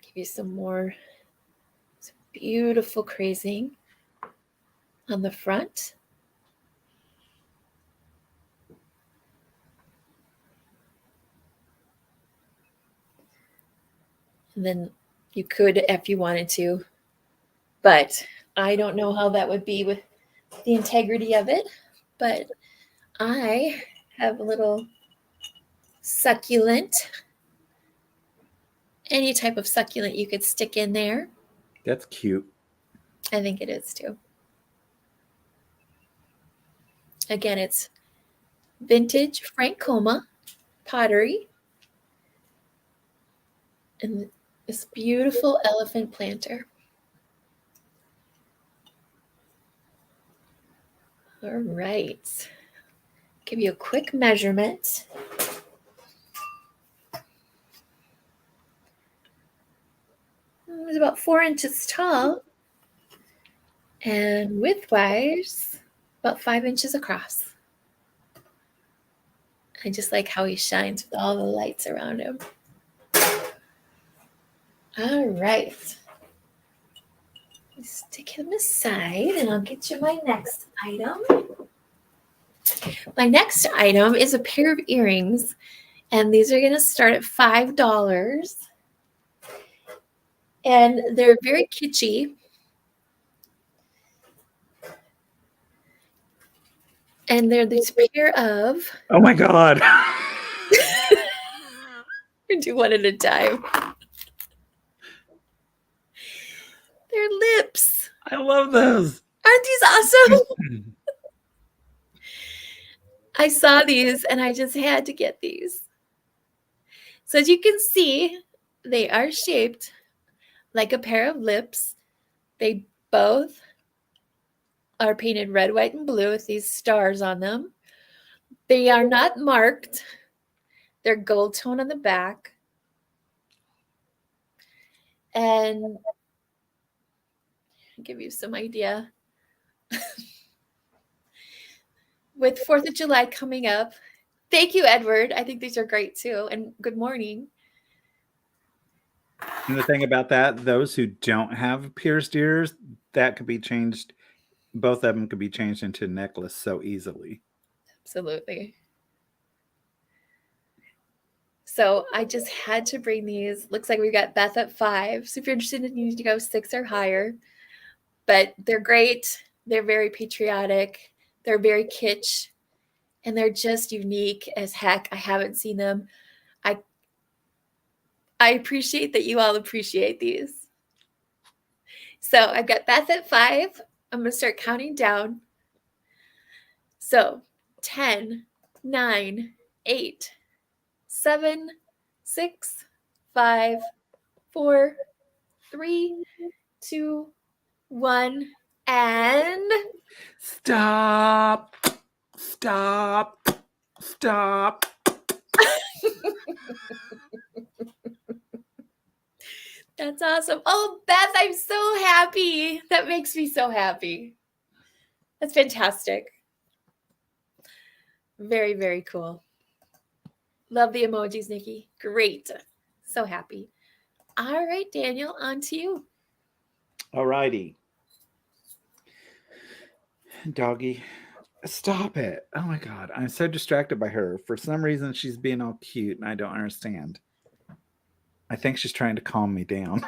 A: Give you some beautiful crazing on the front. And then you could, if you wanted to, but I don't know how that would be with the integrity of it. But I have a little succulent, any type of succulent you could stick in there.
B: That's cute.
A: I think it is too. Again, it's vintage Francoma pottery. And this beautiful elephant planter. All right. Give you a quick measurement. It was about 4 inches tall. And width-wise, about 5 inches across. I just like how he shines with all the lights around him. All right. Stick him aside and I'll get you my next item. My next item is a pair of earrings, and these are going to start at $5. And they're very kitschy. And they're this pair of...
B: Oh my God.
A: We do one at a time. They're lips.
B: I love those.
A: Aren't these awesome? I saw these and I just had to get these. So as you can see, they are shaped like a pair of lips. They both are painted red, white, and blue with these stars on them. They are not marked. They're gold tone on the back. And I'll give you some idea. With 4th of July coming up. Thank you, Edward. I think these are great too. And good morning.
B: And the thing about that, those who don't have pierced ears, that could be changed. Both of them could be changed into a necklace so easily.
A: Absolutely. So I just had to bring these. Looks like we've got Beth at 5. So if you're interested, you need to go 6 or higher. But they're great. They're very patriotic. They're very kitsch. And they're just unique as heck. I haven't seen them. I appreciate that you all appreciate these. So I've got Beth at 5. I'm going to start counting down. So 10, 9, 8, 7, 6, 5, 4, 3, 2, 1, and
B: Stop. Stop. Stop.
A: that's awesome. Oh, Beth, I'm so happy. That makes me so happy. That's fantastic. Very, very cool. Love the emojis, Nikki. Great. So happy. All right, Daniel, on to you.
B: All righty. Doggy. Stop it. Oh my God. I'm so distracted by her. For some reason, she's being all cute and I don't understand. I think she's trying to calm me down.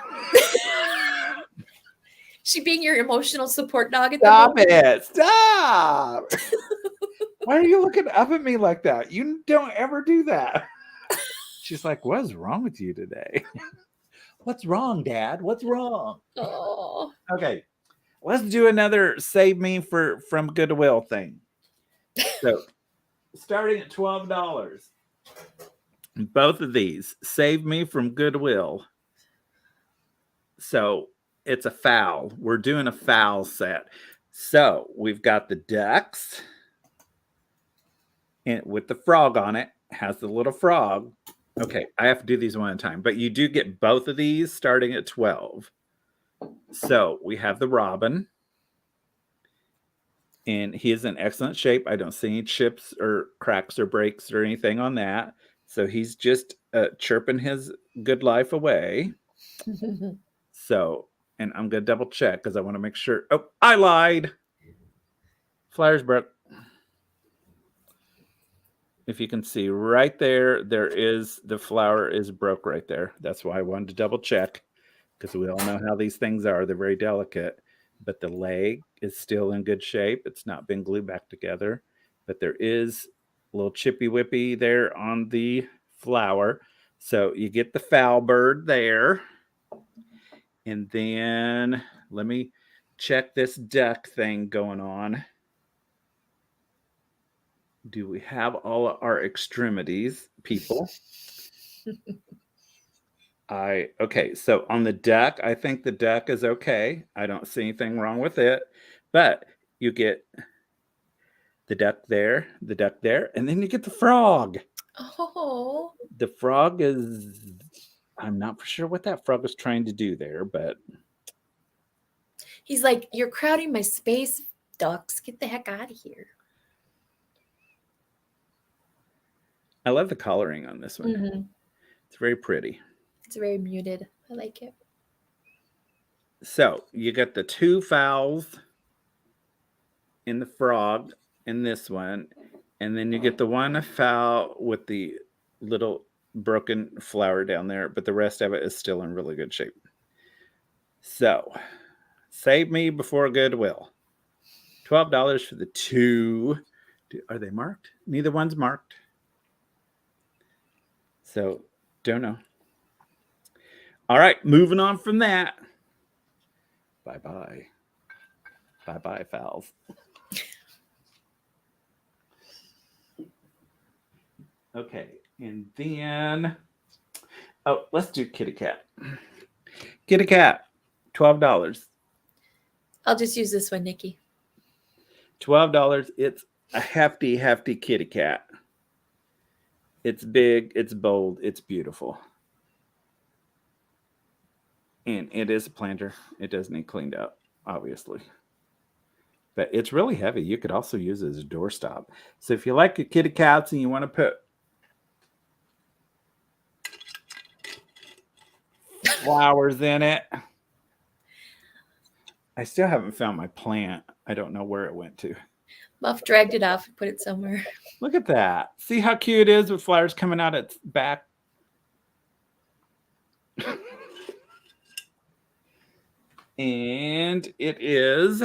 A: She being your emotional support dog at
B: Stop
A: the moment.
B: it. Stop. Why are you looking up at me like that? You don't ever do that. She's like, what is wrong with you today? What's wrong, Dad? What's wrong?
A: Oh.
B: Okay. Let's do another save me from Goodwill thing. So starting at $12. Both of these save me from Goodwill. So it's a fowl. We're doing a fowl set. So we've got the ducks and with the frog on it. Has the little frog. Okay, I have to do these one at a time, but you do get both of these starting at 12. So we have the robin. And he is in excellent shape. I don't see any chips or cracks or breaks or anything on that. So he's just chirping his good life away. So, and I'm going to double check because I want to make sure. Oh, I lied. Flyers broke. If you can see right there, there is the flower is broke right there. That's why I wanted to double check because we all know how these things are. They're very delicate. But the leg is still in good shape. It's not been glued back together, but there is a little chippy whippy there on the flower. So you get the fowl bird there. And then let me check this duck thing going on. Do we have all of our extremities, people? Okay, so on the duck, I think the duck is okay. I don't see anything wrong with it. But you get the duck there, and then you get the frog.
A: Oh.
B: The frog is, I'm not for sure what that frog is trying to do there, but
A: He's like, you're crowding my space, ducks. Get the heck out of here.
B: I love the coloring on this one.
A: Mm-hmm.
B: It's very pretty.
A: It's very muted. I like it.
B: So you get the two fowls in the frog in this one, and then you get the one fowl with the little broken flower down there, but the rest of it is still in really good shape. So save me before Goodwill. $12 for the two. Are they marked? Neither one's marked. So don't know. All right, moving on from that. Bye-bye. Bye-bye, fowls. Okay, and then, let's do kitty cat. Kitty cat, $12.
A: I'll just use this one, Nikki.
B: $12. It's a hefty, hefty kitty cat. It's big, it's bold, it's beautiful. And it is a planter. It does need cleaned up, obviously. But it's really heavy. You could also use it as a doorstop. So if you like your kitty cats and you want to put flowers in it. I still haven't found my plant. I don't know where it went to.
A: Muff dragged it off and put it somewhere.
B: Look at that. See how cute it is with flowers coming out its back? And it is,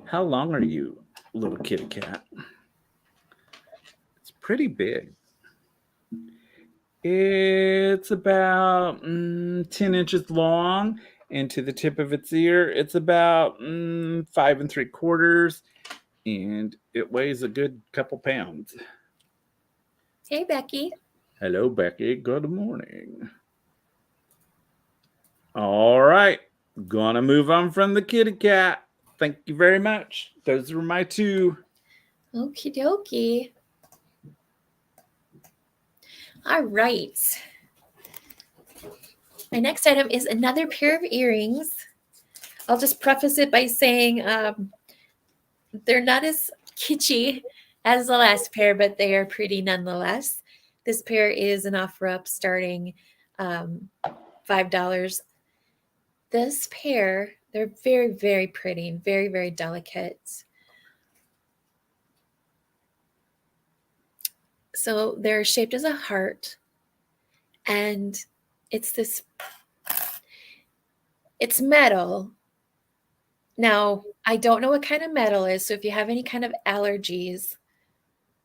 B: how long are you, little kitty cat? It's pretty big. It's about 10 inches long, and to the tip of its ear, it's about 5 3/4, and it weighs a good couple pounds.
A: Hey, Becky.
B: Hello, Becky. Good morning. All right. Gonna move on from the kitty cat. Thank you very much. Those were my two.
A: Okie dokie. All right. My next item is another pair of earrings. I'll just preface it by saying they're not as kitschy as the last pair, but they are pretty nonetheless. This pair is an offer up starting $5. This pair, they're very, very pretty and very, very delicate. So they're shaped as a heart, and it's metal. Now, I don't know what kind of metal is, so if you have any kind of allergies,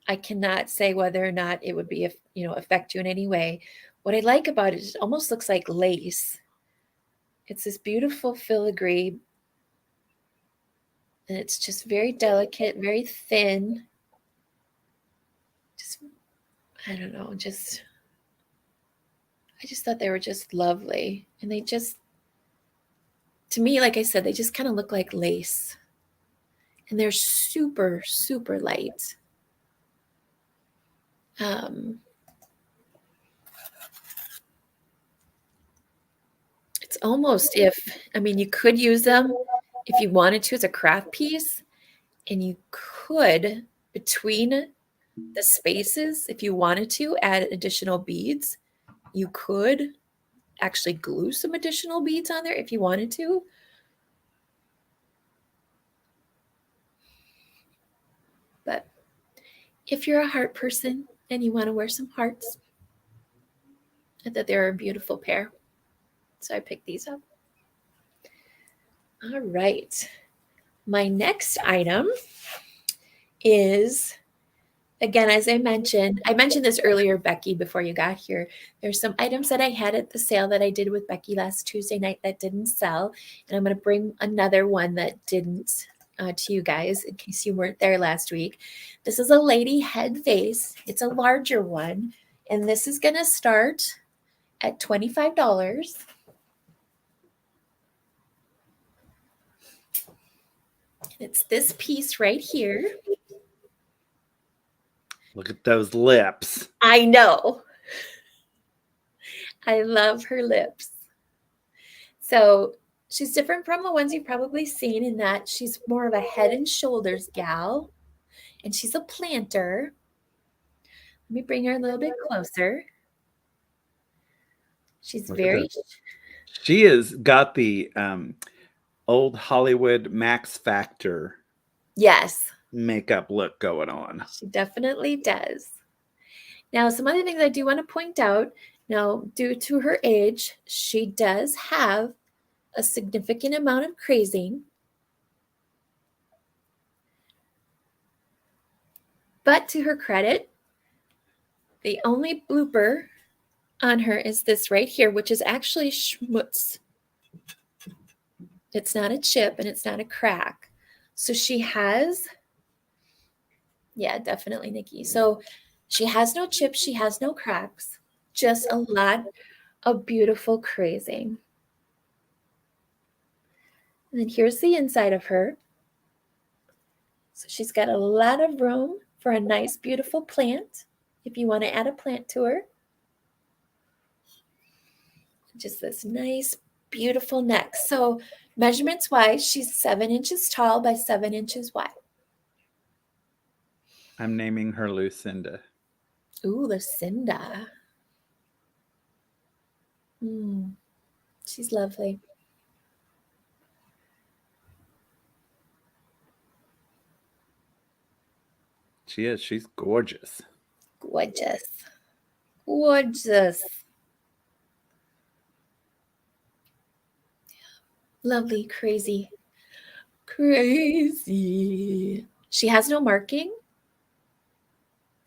A: I cannot say whether or not it would be, affect you in any way. What I like about it is it almost looks like lace. It's this beautiful filigree, and it's just very delicate, very thin. Just, I don't know, I just thought they were just lovely. And they just, to me, like I said, they just kind of look like lace. And they're super, super light. It's almost you could use them if you wanted to as a craft piece, and you could, between the spaces, if you wanted to, add additional beads. You could actually glue some additional beads on there if you wanted to. But if you're a heart person and you want to wear some hearts, I thought they were a beautiful pair. So I picked these up. All right. My next item is, again, as I mentioned this earlier, Becky, before you got here. There's some items that I had at the sale that I did with Becky last Tuesday night that didn't sell. And I'm going to bring another one that didn't to you guys in case you weren't there last week. This is a lady head vase. It's a larger one. And this is going to start at $25. It's this piece right here.
B: Look at those lips.
A: I know. I love her lips. So she's different from the ones you've probably seen in that she's more of a head and shoulders gal, and she's a planter. Let me bring her a little bit closer. She's very.
B: She has got the old Hollywood Max Factor.
A: Yes.
B: Makeup look going on.
A: She definitely does. Now, some other things I do want to point out. Now, due to her age, she does have a significant amount of crazing. But to her credit, the only blooper on her is this right here, which is actually schmutz. It's not a chip and it's not a crack. So she has, yeah, definitely, Nikki. So she has no chips, she has no cracks, just a lot of beautiful crazing. And then here's the inside of her. So she's got a lot of room for a nice, beautiful plant if you want to add a plant to her. Just this nice, beautiful neck. So measurements wise, she's 7 inches tall by 7 inches wide.
B: I'm naming her Lucinda.
A: Ooh, Lucinda. She's lovely.
B: She is. She's gorgeous.
A: Gorgeous. Gorgeous. Lovely, crazy. Crazy. She has no marking.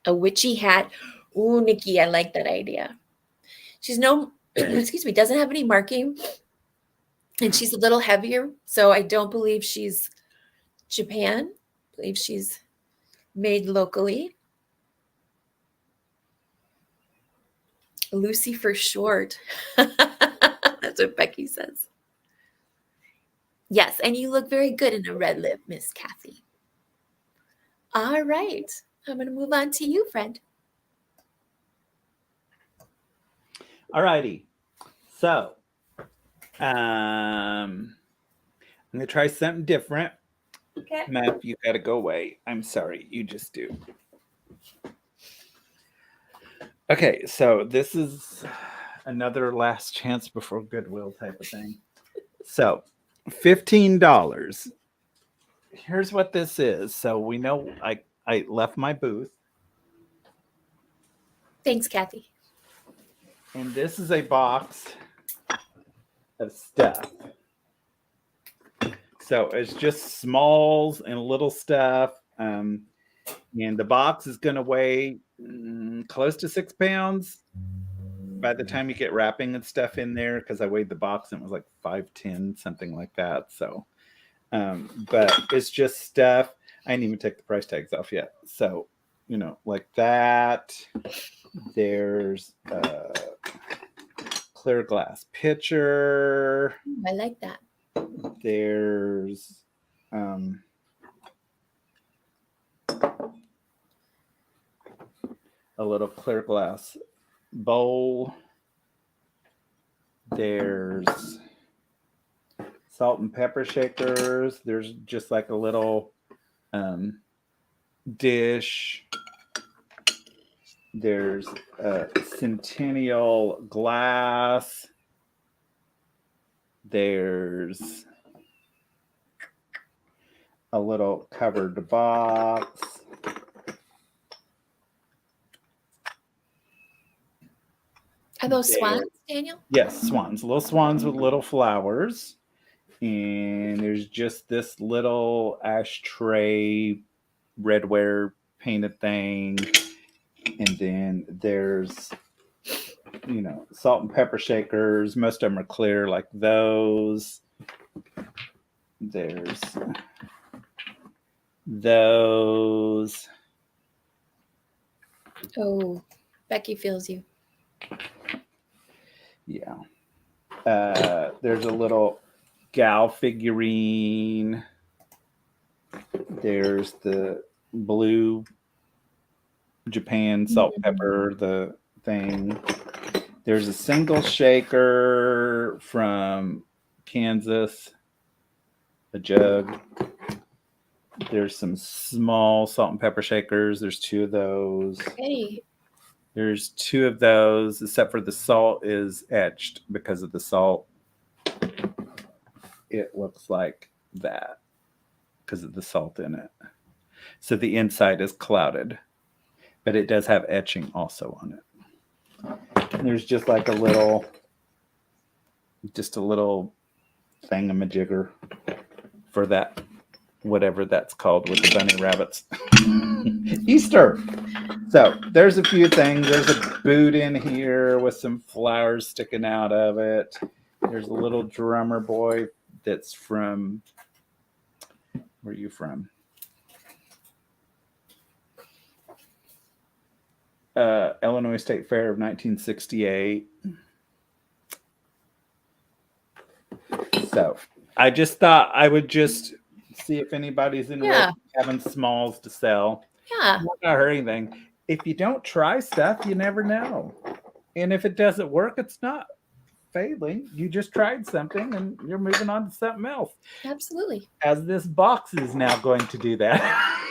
A: A witchy hat. Ooh, Nikki, I like that idea. She's no, excuse me, doesn't have any marking. And she's a little heavier. So I don't believe she's Japan. I believe she's made locally. Lucy for short. That's what Becky says. Yes, and you look very good in a red lip, Miss Kathy. All right. I'm going to move on to you, friend.
B: All righty. So, I'm going to try something different.
A: Okay.
B: Matt, you got to go away. I'm sorry. You just do. Okay, so this is another last chance before Goodwill type of thing. So, $15. Here's what this is. So we know I left my booth.
A: Thanks, Kathy.
B: And this is a box of stuff. So it's just smalls and little stuff. And the box is going to weigh close to 6 pounds by the time you get wrapping and stuff in there, because I weighed the box and it was like 510, something like that. So, but it's just stuff. I didn't even take the price tags off yet. So, like that. There's a clear glass pitcher.
A: I like that.
B: There's a little clear glass bowl. There's salt and pepper shakers. There's just like a little dish. There's a centennial glass. There's a little covered box.
A: Are those swans, Daniel?
B: Yes, swans. Little swans with little flowers. And there's just this little ashtray redware painted thing. And then there's, salt and pepper shakers. Most of them are clear, like those. There's those.
A: Oh, Becky feels you.
B: Yeah. There's a little gal figurine. There's the blue Japan salt pepper, the thing. There's a single shaker from Kansas, a jug. There's some small salt and pepper shakers. There's 2 of those.
A: Hey.
B: There's 2 of those, except for the salt is etched because of the salt. It looks like that because of the salt in it. So the inside is clouded, but it does have etching also on it. And there's just like a little thingamajigger for that, whatever that's called with the bunny rabbits. Easter. So there's a few things. There's a boot in here with some flowers sticking out of it. There's a little drummer boy that's from, where are you from? Illinois State Fair of 1968. So I just thought I would just see if anybody's interested in having smalls to sell.
A: Yeah.
B: Not gonna hurt anything. If you don't try stuff, you never know. And if it doesn't work, it's not failing. You just tried something and you're moving on to something else.
A: Absolutely.
B: As this box is now going to do that.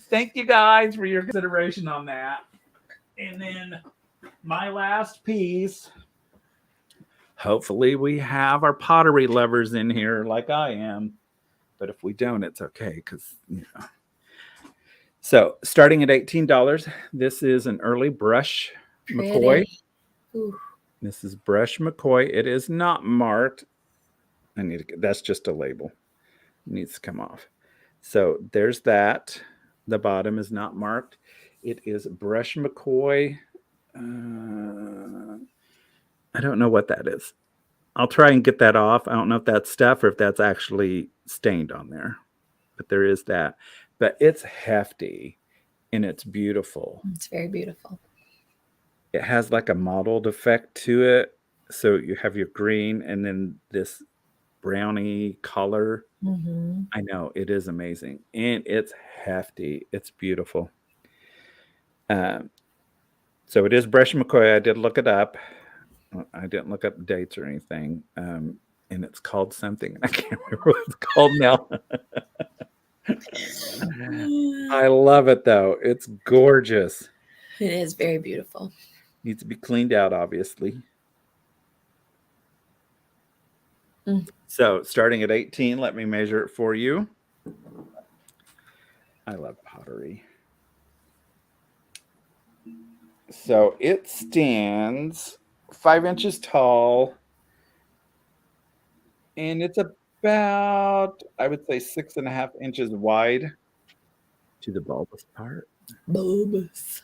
B: Thank you guys for your consideration on that. And then my last piece. Hopefully we have our pottery lovers in here like I am. But if we don't, it's okay because, So starting at $18, this is an early brush McCoy.
A: Ooh.
B: This is brush McCoy. It is not marked. That's just a label. It needs to come off. So there's that. The bottom is not marked. It is brush McCoy. I don't know what that is. I'll try and get that off. I don't know if that's stuff or if that's actually stained on there. But there is that. But it's hefty and it's beautiful.
A: It's very beautiful.
B: it has like a mottled effect to it. So you have your green and then this brownie color.
A: Mm-hmm.
B: I know, it is amazing. And it's hefty. It's beautiful. Um, so it is Brush McCoy. I did look it up. I didn't look up dates or anything. And it's called something. I can't remember what it's called now. I love it though. It's gorgeous.
A: It is very beautiful.
B: Needs to be cleaned out, obviously.
A: Mm.
B: So starting at 18, let me measure it for you. I love pottery. So it stands 5 inches tall. And it's about, I would say, 6.5 inches wide to the bulbous part.
A: Bulbous.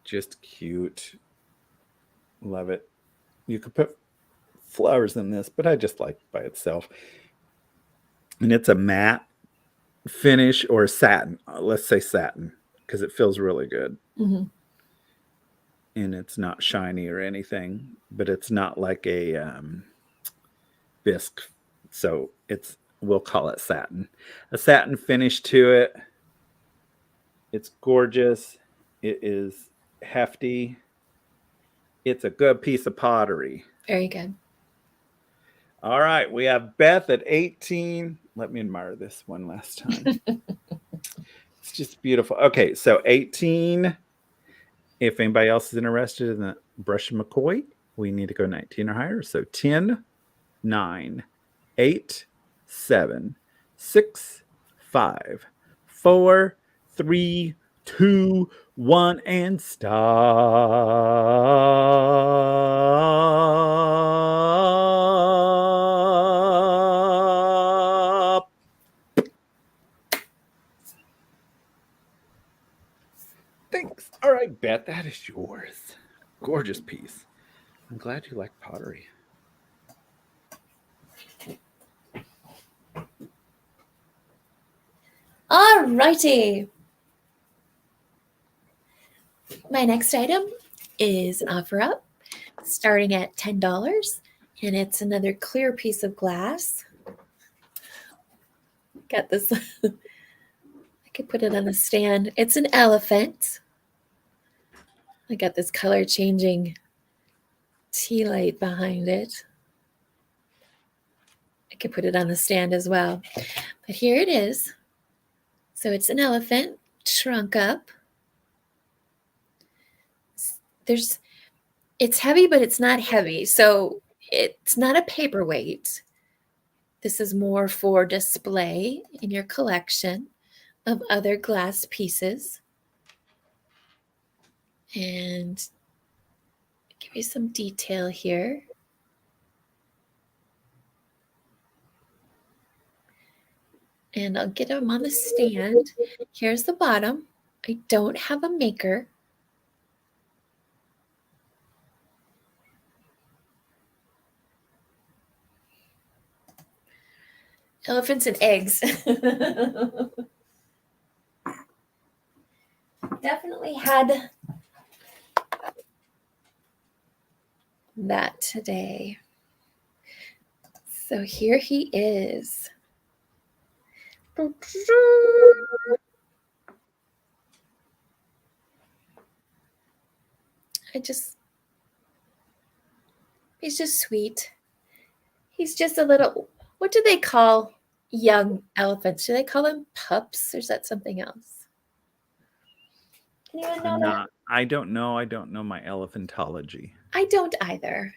B: Just cute. Love it. You could put flowers in this, but I just like it by itself. And it's a matte finish or satin. Let's say satin because it feels really good.
A: Mm-hmm.
B: And it's not shiny or anything, but it's not like a bisque. So we'll call it satin. A satin finish to it. It's gorgeous. It is hefty. It's a good piece of pottery.
A: Very good.
B: All right, we have Beth at 18. Let me admire this one last time. It's just beautiful. Okay, so 18. If anybody else is interested in the Brush McCoy, we need to go 19 or higher. So 10, 9, 8, 7, 6, 5, 4, 3, 2, 1, and stop. Thanks. All right, Beth, that is yours. Gorgeous piece. I'm glad you like pottery.
A: All righty. My next item is an offer up starting at $10, and it's another clear piece of glass. Got this. I could put it on a stand. It's an elephant. I got this color changing tea light behind it. I could put it on the stand as well. But here it is. So it's an elephant shrunk up. It's heavy, but it's not heavy. So it's not a paperweight. This is more for display in your collection of other glass pieces. And give you some detail here. And I'll get them on the stand. Here's the bottom. I don't have a maker. Elephants and eggs. Definitely had that today. So here he is. He's just sweet. He's just a little, what do they call young elephants? Do they call them pups or is that something else? Anyone know that?
B: I don't know. I don't know my elephantology.
A: I don't either.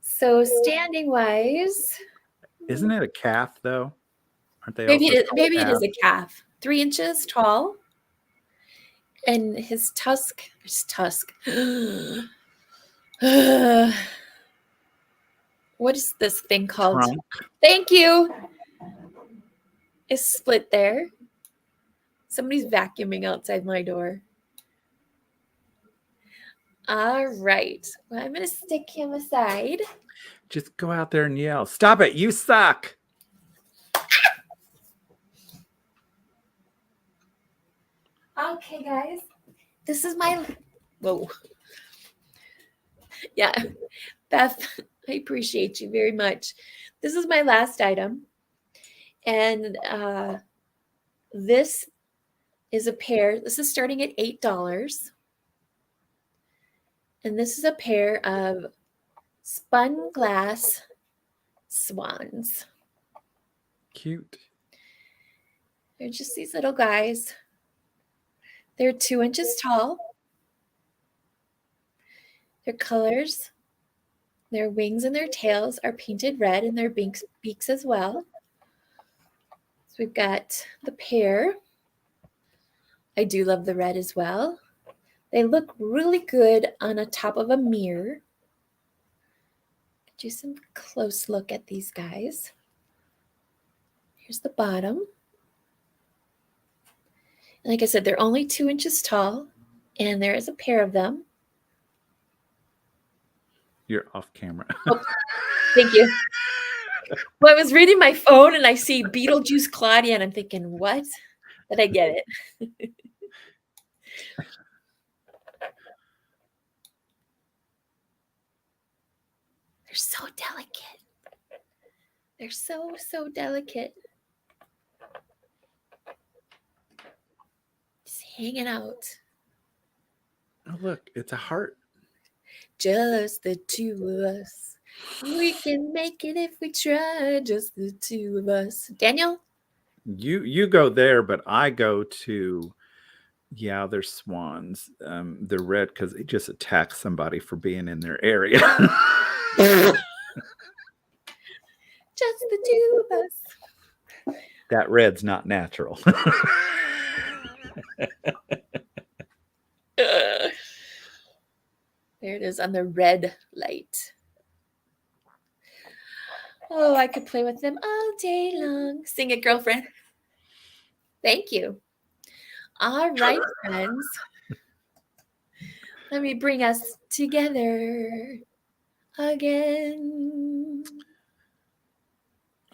A: So standing wise.
B: Isn't it a calf though? Aren't they
A: Maybe
B: also
A: it is a calf. 3 inches tall. And his tusk. What is this thing called?
B: Trunk.
A: Thank you. Is split there. Somebody's vacuuming outside my door. All right. Well, I'm going to stick him aside.
B: Just go out there and yell, "Stop it, you suck."
A: Okay, guys. This is my, whoa. Yeah, Beth, I appreciate you very much. This is my last item. And this is a pair. This is starting at $8. And this is a pair of spun glass swans.
B: Cute.
A: They're just these little guys. They're 2 inches tall. Their colors, their wings and their tails are painted red, and their beaks as well. So we've got the pair. I do love the red as well. They look really good on a top of a mirror. Do some close look at these guys. Here's the bottom. And like I said, they're only 2 inches tall, and there is a pair of them.
B: You're off camera.
A: Oh, thank you. Well, I was reading my phone and I see Beetlejuice Claudia, and I'm thinking, what? But I get it. They're so delicate. They're so, so delicate. Just hanging out.
B: Oh, look, it's a heart.
A: Just the two of us. We can make it if we try. Just the two of us. Daniel?
B: You go there, but I go to, yeah, they're swans. They're red because they just attack somebody for being in their area.
A: Just the two of us.
B: That red's not natural.
A: There it is on the red light. Oh, I could play with them all day long. Sing it, girlfriend. Thank you. All right, friends. Let me bring us together again.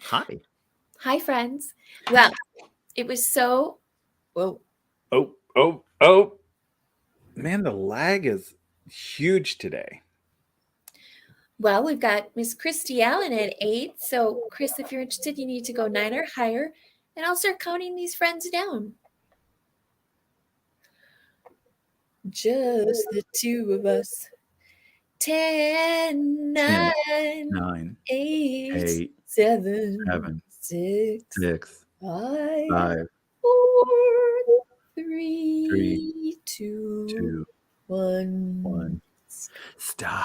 B: Hi.
A: Hi, friends. Well, it was so. Whoa.
B: Oh. Man, the lag is huge today.
A: Well, we've got Miss Christy Allen at 8. So, Chris, if you're interested, you need to go 9 or higher, and I'll start counting these friends down. Just the two of us. 10, 9,
B: 9,
A: 8,
B: 8,
A: 7,
B: 7,
A: 6,
B: 6,
A: 5,
B: 5,
A: 4,
B: 3,
A: 3, 2,
B: 2,
A: 1.
B: 1. Stop.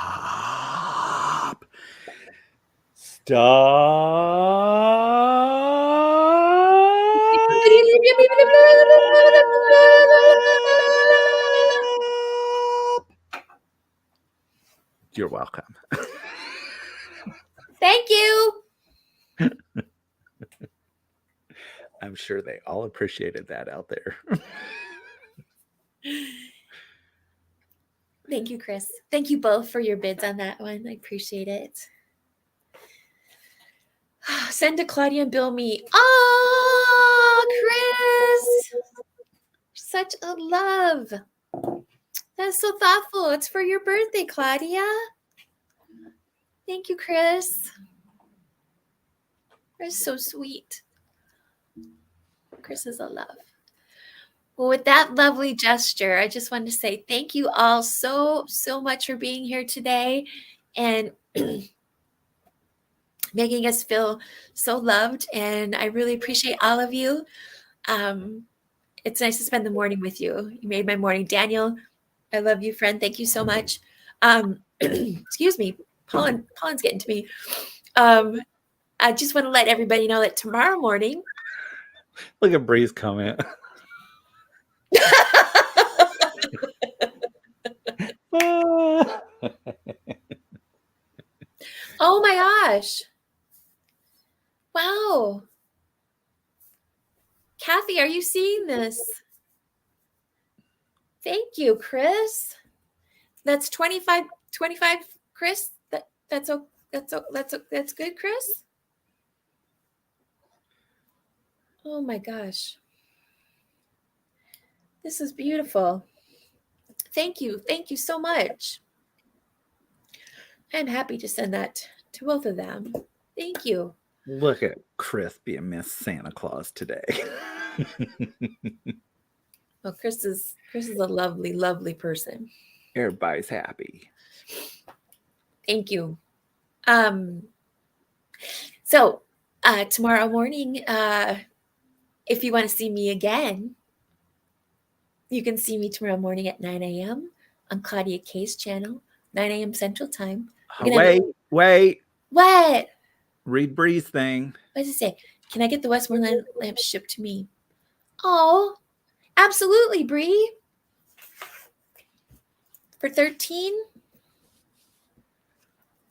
B: You're welcome.
A: Thank you.
B: I'm sure they all appreciated that out there.
A: Thank you, Chris. Thank you both for your bids on that one. I appreciate it. Send to Claudia and Bill me. Oh, Chris. Such a love. That's so thoughtful. It's for your birthday, Claudia. Thank you, Chris. That's so sweet. Chris is a love. Well, with that lovely gesture, I just wanted to say thank you all so much for being here today and making us feel so loved. And I really appreciate all of you. It's nice to spend the morning with you. You made my morning. Daniel, I love you, friend. Thank you so much. Excuse me. Pollen's getting to me. I just want to let everybody know that tomorrow morning.
B: Look at Bree's comment.
A: Oh my gosh. Wow. Kathy, are you seeing this? Thank you, Chris. That's 25, Chris. That's good, Chris. Oh my gosh. This is beautiful. Thank you. Thank you so much. I'm happy to send that to both of them. Thank you.
B: Look at Chris being Miss Santa Claus today.
A: Well, Chris is a lovely, lovely person.
B: Everybody's happy.
A: Thank you. So tomorrow morning, if you want to see me again, you can see me tomorrow morning at 9 a.m. on Claudia K's channel, 9 a.m. Central Time.
B: Wait.
A: What?
B: Read Bree's thing.
A: What does it say? Can I get the Westmoreland lamp shipped to me? Oh, absolutely, Bree. For 13?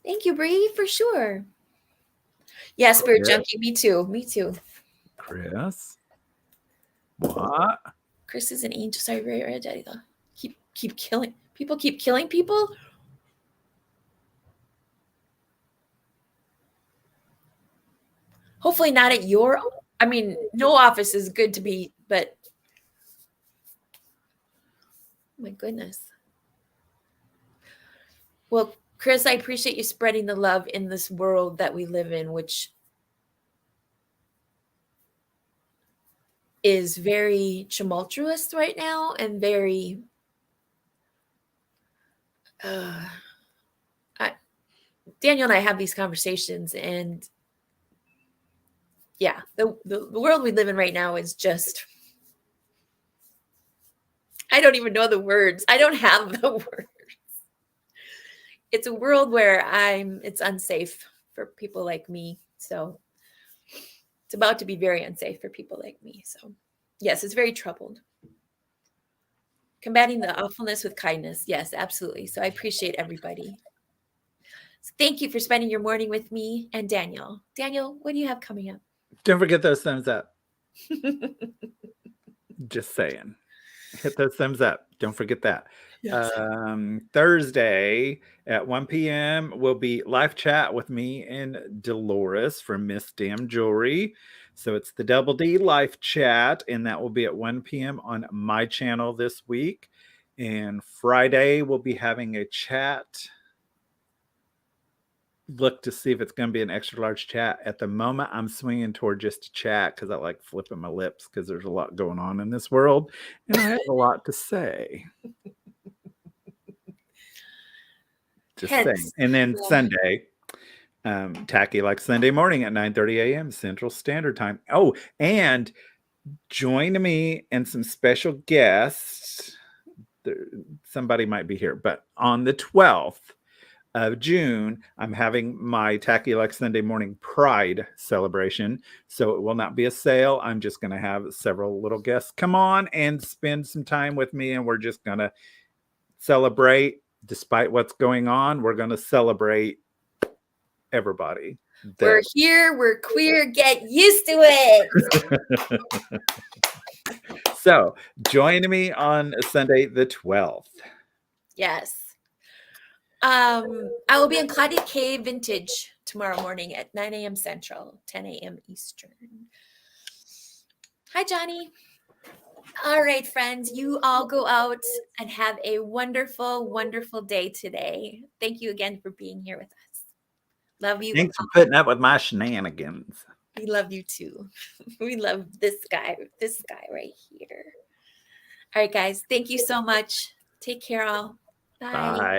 A: Thank you, Bree, for sure. Yeah, Spirit Junkie, me too. Me too.
B: Chris? What?
A: Chris is an angel. Sorry, right, Daddy. Keep killing people. Keep killing people. Hopefully not at your. I mean, no office is good to be, but oh my goodness. Well, Chris, I appreciate you spreading the love in this world that we live in, which is very tumultuous right now and very Daniel and I have these conversations, and yeah, the world we live in right now is just, I don't even know the words. I don't have the words. It's a world where it's unsafe for people like me. So it's about to be very unsafe for people like me. So yes, it's very troubled. Combating the awfulness with kindness. Yes, absolutely. So I appreciate everybody. So thank you for spending your morning with me and Daniel. Daniel, what do you have coming up?
B: Don't forget those thumbs up. Just saying. Hit those thumbs up. Don't forget that. Yes. Thursday at 1 p.m. will be live chat with me and Dolores from Miss Damn Jewelry. So it's the Double D live chat, and that will be at 1 p.m. on my channel this week. And Friday we'll be having a chat. Look to see if it's going to be an extra large chat. At the moment, I'm swinging toward just a chat because I like flipping my lips because there's a lot going on in this world, and I have a lot to say. Just saying. And then Sunday, Tacky like Sunday morning at 9:30 a.m. Central Standard Time. Oh, and join me and some special guests. Somebody might be here, but on the 12th of June, I'm having my Tacky like Sunday morning Pride celebration. So it will not be a sale. I'm just going to have several little guests come on and spend some time with me, and we're just going to celebrate. Despite what's going on, we're going to celebrate everybody.
A: We're here. We're queer. Get used to it.
B: So join me on Sunday the 12th.
A: Yes. I will be in Claudia K Vintage tomorrow morning at 9 a.m. Central, 10 a.m. Eastern. Hi, Johnny. All right, friends, you all go out and have a wonderful, wonderful day today. Thank you again for being here with us. Love you.
B: Thanks for putting up with my shenanigans.
A: We love you too. We love this guy right here. All right, guys. Thank you so much. Take care, all. Bye.
B: Bye.